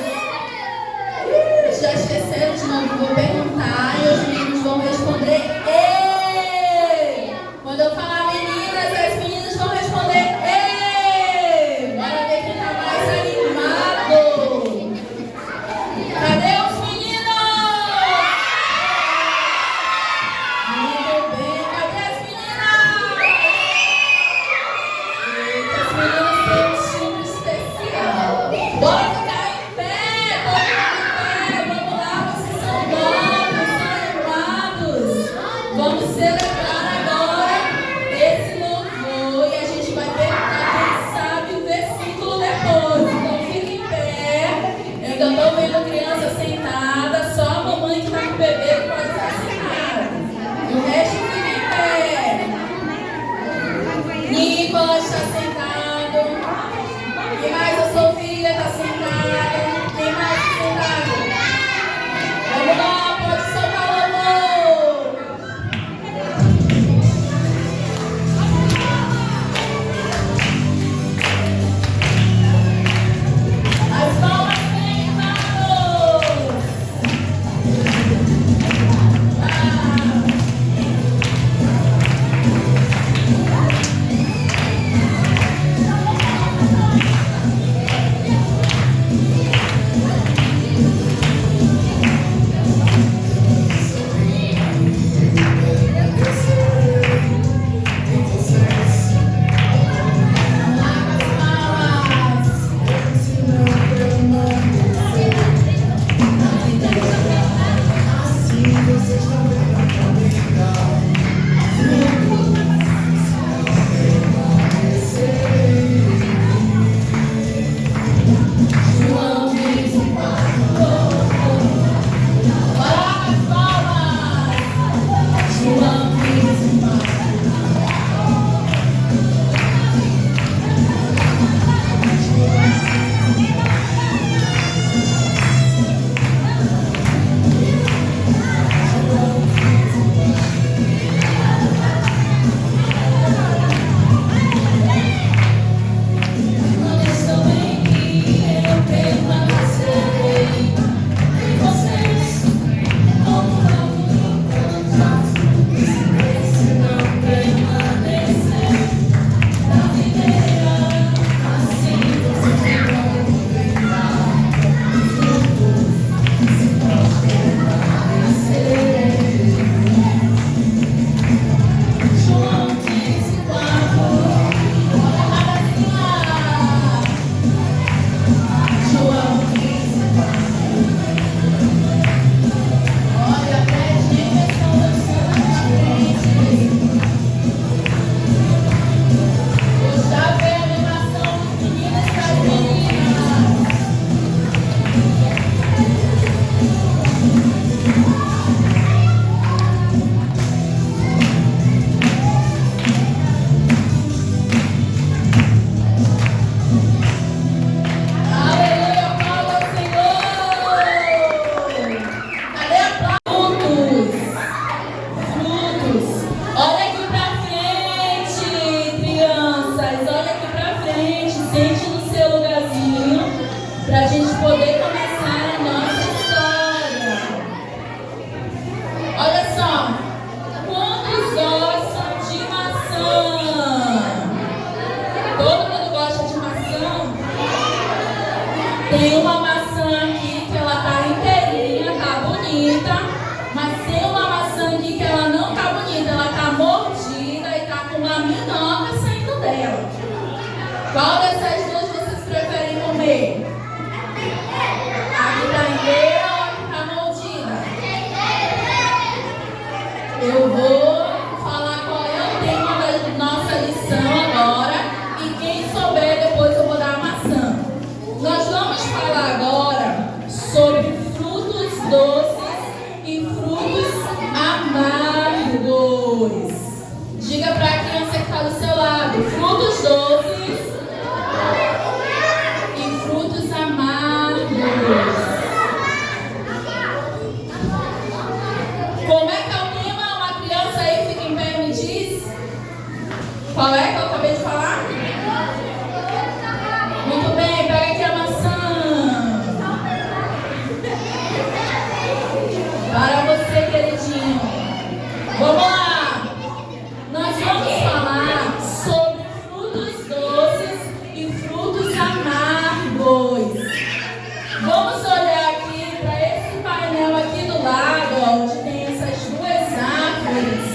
amargos. Diga para a criança que está do seu lado: frutos doces e frutos amargos. Como é que é o clima? Uma criança aí fica em pé e me diz. Qual é que eu acabei de falar? Muito bem, pega aqui a maçã. Para você, queridinho. Vamos lá. Nós vamos falar sobre frutos doces e frutos amargos. Vamos olhar aqui para esse painel aqui do lado, onde tem essas duas árvores.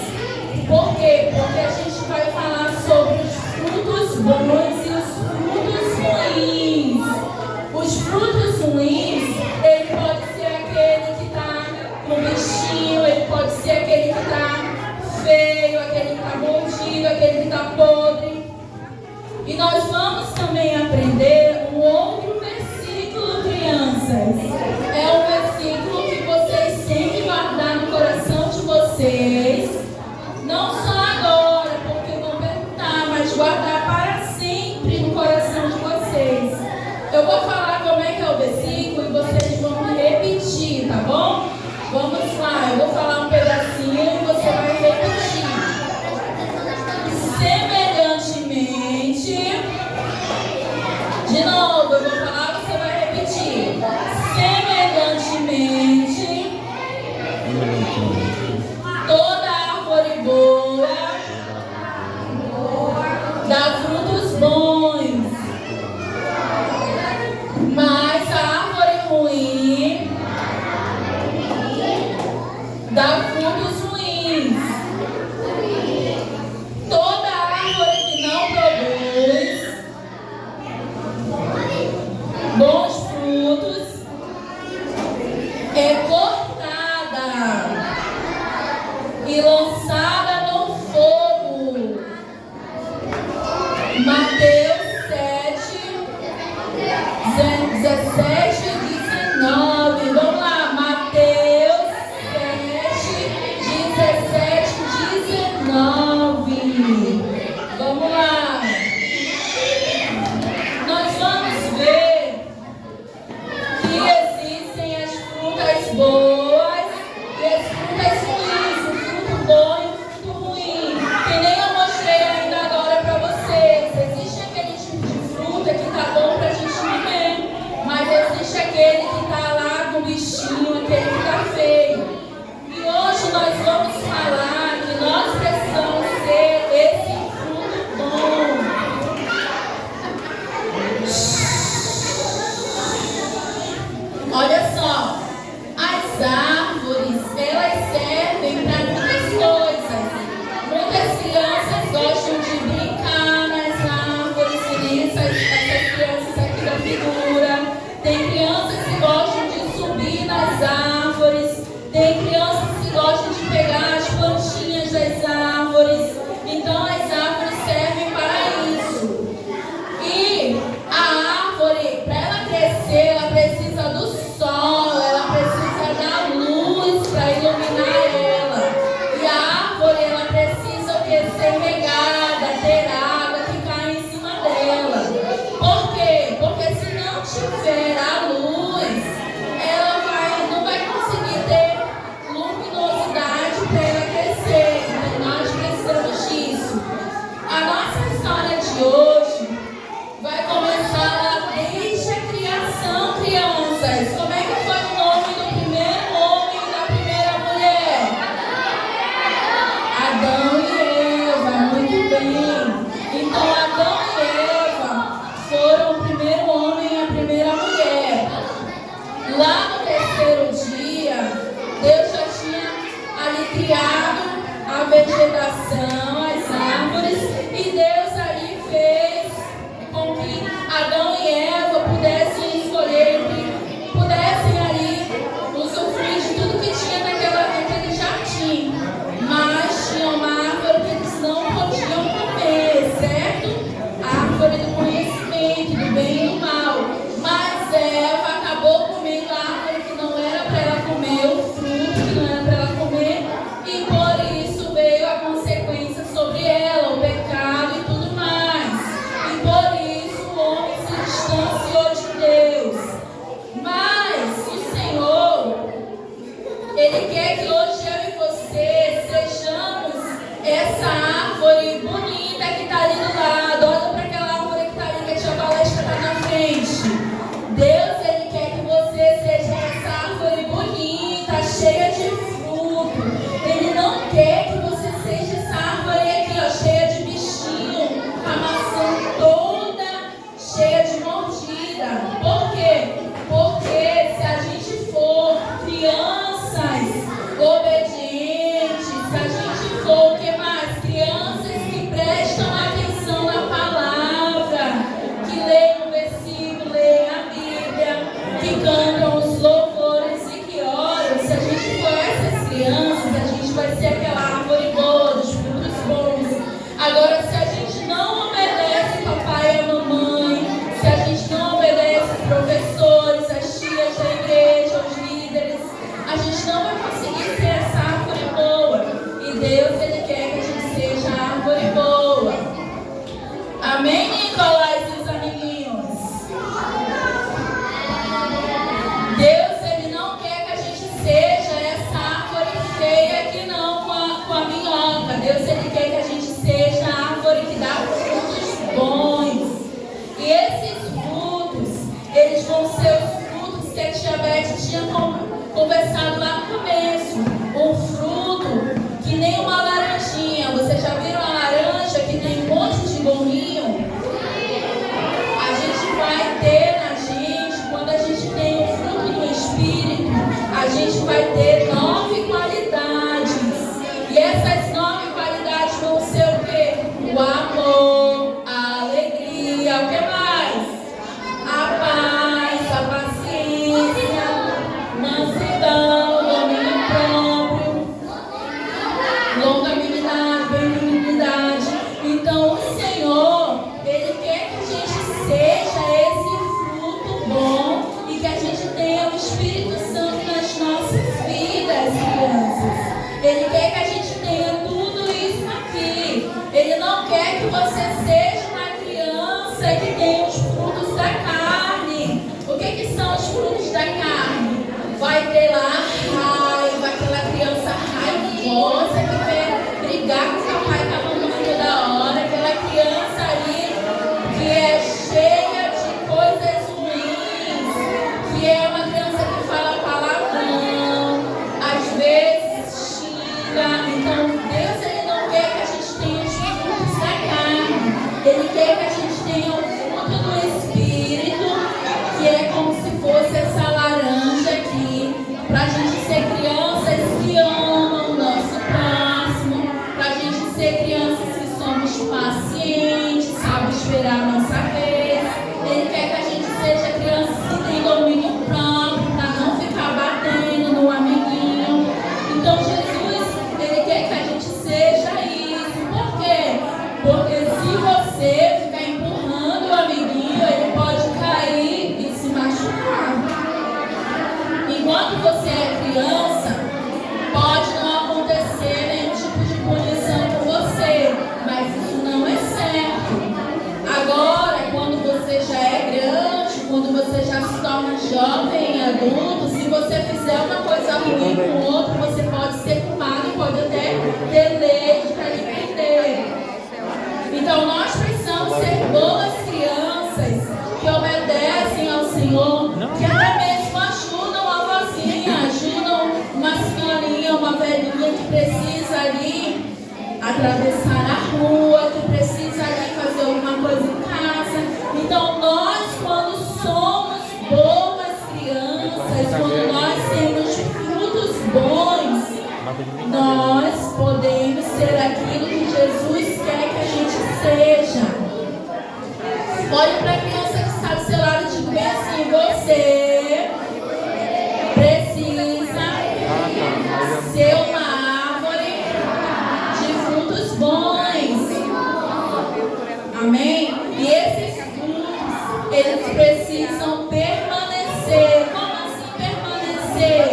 Por quê? Porque a gente vai falar sobre os frutos bons e os frutos ruins. Os frutos ruins, ele pode ser aquele que está com bichinho, ele pode ser aquele que está feio, aquele que está mordido, aquele que está podre. E nós vamos também aprender um outro versículo, crianças. É um versículo que vocês têm que guardar no coração de vocês. Não só agora, porque vão perguntar, mas guardar para sempre no coração de vocês. Eu vou falar como é que é o versículo e vocês vão repetir, tá bom? Vamos lá, eu vou falar um pedacinho e você vai repetir. Semelhantemente. De novo, eu vou falar, você vai repetir. Semelhantemente. Toda árvore boa dá frutos bons, mas a árvore ruim dá frutos ruins. Toda árvore que não produz bons frutos é cortada e lançada no fogo. Mateus 7, 17 e 19. Vamos lá, Mateus 7, 17 e 19. Vamos lá. Nós vamos ver que existem as frutas boas e as frutas ruins, o fruto bom e o fruto ruim. Que nem eu mostrei ainda agora para vocês. Existe aquele tipo de fruta que tá bom pra gente comer, mas existe aquele que tá lá com bichinho, aquele que tá feio. E hoje nós vamos falar que nós precisamos ser esse fruto bom. Olha só, as árvores, elas servem para muitas coisas. Muitas crianças gostam de brincar nas árvores, que nem essas crianças aqui da figura. Tem crianças que gostam de subir nas árvores. Tem crianças que gostam de pegar as plantinhas das árvores. Então as árvores servem para isso. E a árvore, para ela crescer, ela precisa do sol, ela precisa da luz para iluminar ela. E a árvore, ela precisa o quê? Ser regada, ter água que cai em cima dela. Por quê? Porque se não tiver a luz, ela não vai conseguir ter luminosidade para ela crescer. Então nós precisamos disso. A nossa história de hoje vai começar lá desde a criação, crianças. Como é que foi o nome do primeiro homem e da primeira mulher? Adão e Eva, muito bem. Então Adão e Eva foram o primeiro homem e a primeira mulher. Lá no terceiro dia, Deus já tinha ali criado a vegetação, as árvores, e Deus ali fez com que Adão e Eva pudessem escolher, pudessem ali usufruir de tudo que tinha naquele jardim. Mas tinha uma árvore que eles não podiam comer, certo? A árvore do conhecimento, do bem e do mal. Mas Eva acabou comendo a árvore que não era para ela comer, o fruto que não era para ela comer, e por isso veio a consequência Deus, Ele quer que a gente seja árvore boa. Amém, Nicolás e os amiguinhos? Deus, Ele não quer que a gente seja essa árvore feia aqui não, com a minhoca. Deus, Ele quer que a gente seja a árvore que dá frutos bons. E esses frutos, eles vão ser os frutos que a tia Beth tinha conversado lá no começo. Um fruto que nem uma laranjinha. Vocês já viram a laranja que tem um monte de gominho? A gente vai ter na gente, quando a gente tem o fruto do Espírito, a gente vai ter 9 qualidades. E essas 9 qualidades vão ser o quê? O amor, a alegria, o que mais? A paz, a paciência, mansidão, domínio próprio, longanimidade, benignidade. Então o Senhor, Ele quer que a gente seja esse fruto bom e que a gente tenha o Espírito Santo nas nossas vidas, crianças. Ele quer que a gente tenha tudo isso aqui. Ele não quer que você seja uma criança que tenha os frutos da carne. O que são os frutos da carne? Vai ter lá raiva, aquela criança raivosa que quer brigar com o papai e com a mamãe toda hora, aquela criança ali que é cheia de coisas ruins, que é uma criança que fala palavrão, às vezes xinga. Então Deus, Ele não quer que a gente tenha os frutos da carne. Ele quer que a gente tenha o fruto do Espírito, que é como se fosse essa laranja aqui, para a gente ser crianças que amam o nosso próximo, para a gente ser crianças que somos pacientes, sabe esperar a nossa vez. Ele quer que a gente seja crianças que têm domínio próprio, para não ficar batendo no amiguinho. Então Jesus, Ele quer que a gente seja isso. Por quê? Porque se você ficar empurrando o amiguinho, ele pode cair e se machucar. Enquanto você é criança, pode não acontecer nenhum tipo de punição com você, mas isso não é certo. Agora, quando você já é grande, quando você já se torna jovem e adulto, se você fizer uma coisa ruim com o outro, você pode ser culpado e pode até ter lei para lhe prender. Então nós precisamos ser boas crianças que obedecem ao Senhor, que até mesmo ajudam a vozinha, ajudam uma senhorinha, uma velhinha que precisa ali atravessar a rua, que precisa ali fazer alguma coisa em casa. Então nós, quando somos boas crianças, quando nós temos frutos bons, nós podemos ser aquilo que Jesus quer que a gente seja. Olhe para a criança que está do seu lado e diga bem assim: você precisa ser uma árvore de frutos bons. Amém? E esses frutos, eles precisam permanecer. Como assim permanecer?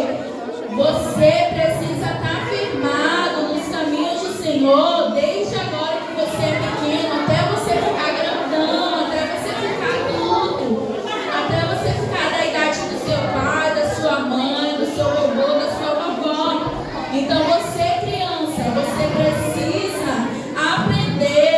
Você precisa estar firmado nos caminhos do Senhor, desde agora que você é pequeno, até você ficar grandão, até você ficar adulto, até você ficar da idade do seu pai, da sua mãe, do seu vovô, da sua vovó. Então você, criança, você precisa aprender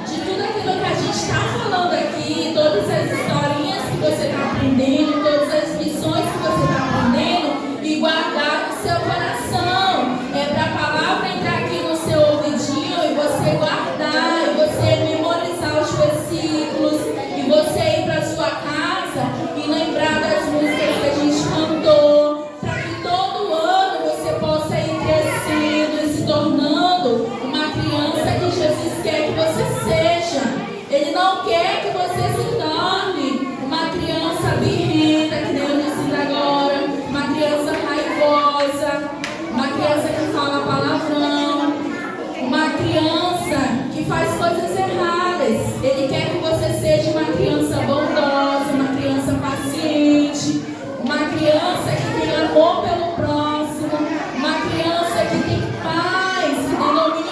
de tudo aquilo que a gente está falando aqui, todas as historinhas que você está aprendendo, todas as lições que você está aprendendo, e guardar no seu coração. É para a palavra entrar aqui no seu ouvidinho e você guardar, e você memorizar os versículos, e você ir para a sua casa e lembrar das músicas que a gente cantou, para que todo ano você possa ir crescendo e se tornando uma criança que Jesus quer que você seja. Ele não quer que você se torne uma criança birrenta, que nem eu disse agora, uma criança raivosa, uma criança que fala palavrão, uma criança que faz coisas erradas. Ele quer que você seja uma criança bondosa, uma criança paciente, uma criança que tem amor pelo próximo, uma criança que tem paz, que tem domínio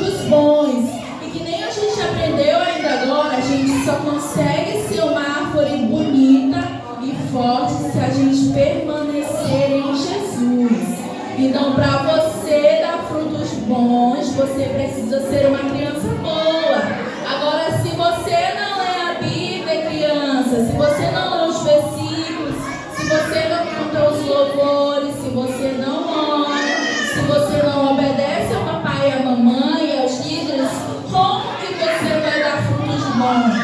frutos bons. E que nem a gente aprendeu ainda agora, a gente só consegue ser uma árvore bonita e forte se a gente permanecer em Jesus. Então, para você dar frutos bons, você precisa ser uma criança boa. Agora, se você não lê a Bíblia, criança, se você não lê os versículos, se você não canta os louvores, se você não ora, se você não obedece ao papai e à mamãe e aos líderes, como que você vai dar frutos bons?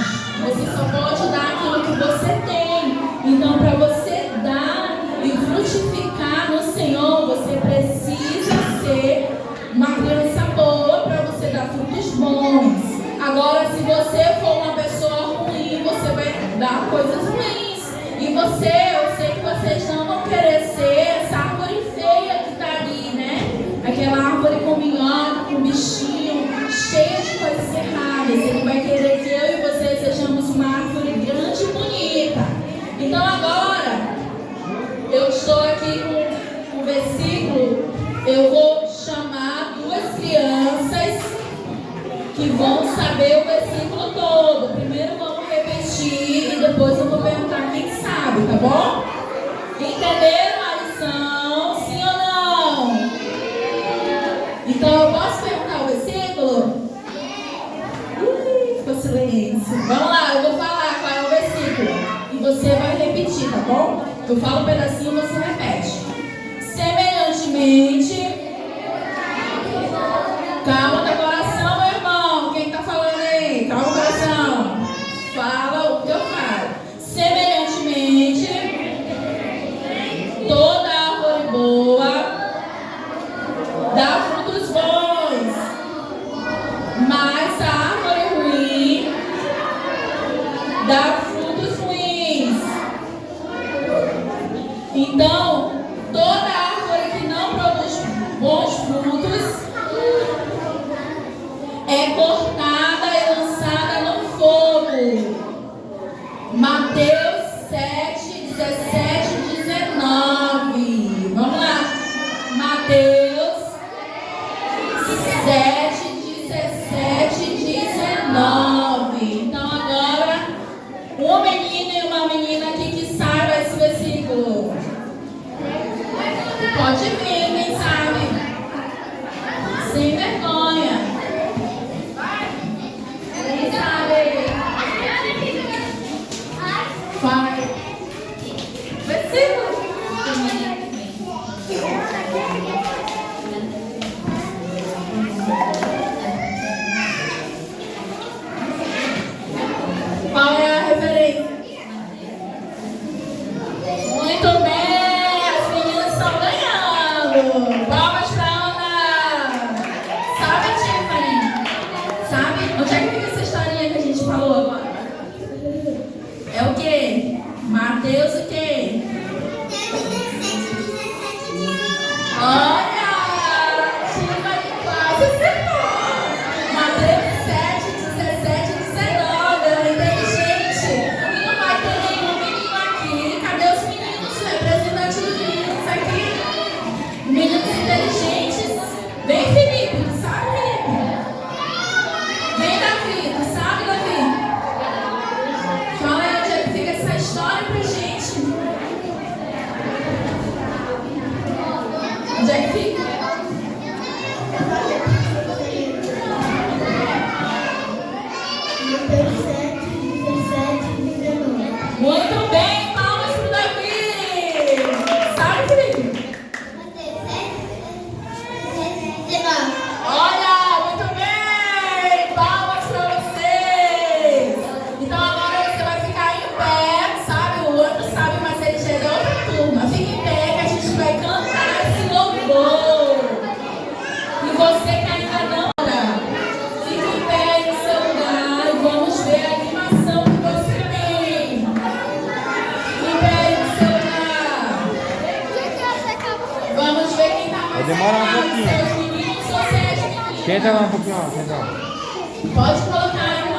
Você só pode dar aquilo que você tem. Então, para você dar e frutificar no Senhor, você precisa ser uma criança boa para você dar frutos bons. Agora, se você for uma pessoa ruim, você vai dar coisas ruins. E você, eu sei que vocês não vão querer ser essa árvore feia que está ali, né? Aquela árvore com minhoca, com bichinho, cheia de coisas erradas. Ele vai querer que eu e você sejamos uma árvore grande e bonita. Então agora, eu estou aqui com o versículo, eu vou chamar duas crianças que vão saber o versículo todo. Primeiro vamos repetir e depois eu vou perguntar quem sabe, tá bom? Entenderam a lição? Sim ou não? Então eu posso perguntar o versículo? Ficou silêncio. Vamos lá, eu vou falar qual é o versículo e você vai repetir, tá bom? Eu falo um pedacinho e você repete. Semelhantemente. Calma teu coração, meu irmão. Quem tá falando aí? Calma o coração. Fala o que eu falo. Semelhantemente, toda árvore boa dá frutos bons, mas a árvore ruim dá frutos ruins. Então, toda árvore que não produz bons frutos é cortada e lançada no fogo. Mateus 7, 17, 19. Vamos lá. Mateus 7, 17, 19. Então agora, um menino e uma menina aqui que saiba esse versículo. Pode vir, quem sabe? Sem vergonha. Quem sabe? Vai. Versículo. Qual é a referência? Muito bem, as meninas estão ganhando. Palmas pra Ana. Sabe, Tiffany? Sabe? Onde é que fica essa historinha que a gente falou agora? É o quê? Mateus o quê? Olha! Tiffany quase acertou. Mateus 7, 17 e 19. Ela é inteligente. E não vai ter nenhum menino aqui. Cadê os meninos? Representantes dos meninos aqui? Meninos inteligentes. Vem, Felipe. Tu sabe, Felipe? Vem, Davi. Tu sabe, Davi? Fala aí onde é que fica essa história pra gente. Onde é que fica? Mateus 7, 17 e 19. Muito bem, palmas pro Davi. Sabe, Felipe? Mateus 7, 19. Olha, muito bem! Palmas pra vocês! Então agora você vai ficar em pé, sabe? O outro sabe, mas ele já é da outra turma. Fique em pé que a gente vai cantar esse louvor. E você que ainda não ora, fique em pé no seu lugar e vamos ver a animação que você tem. Fique em pé no seu lugar. Vamos ver quem tá mais Vai demorar um animado, pouquinho. seus meninos ou seus meninos. Senta lá um pouquinho, ó. Senta lá. Pode colocar aí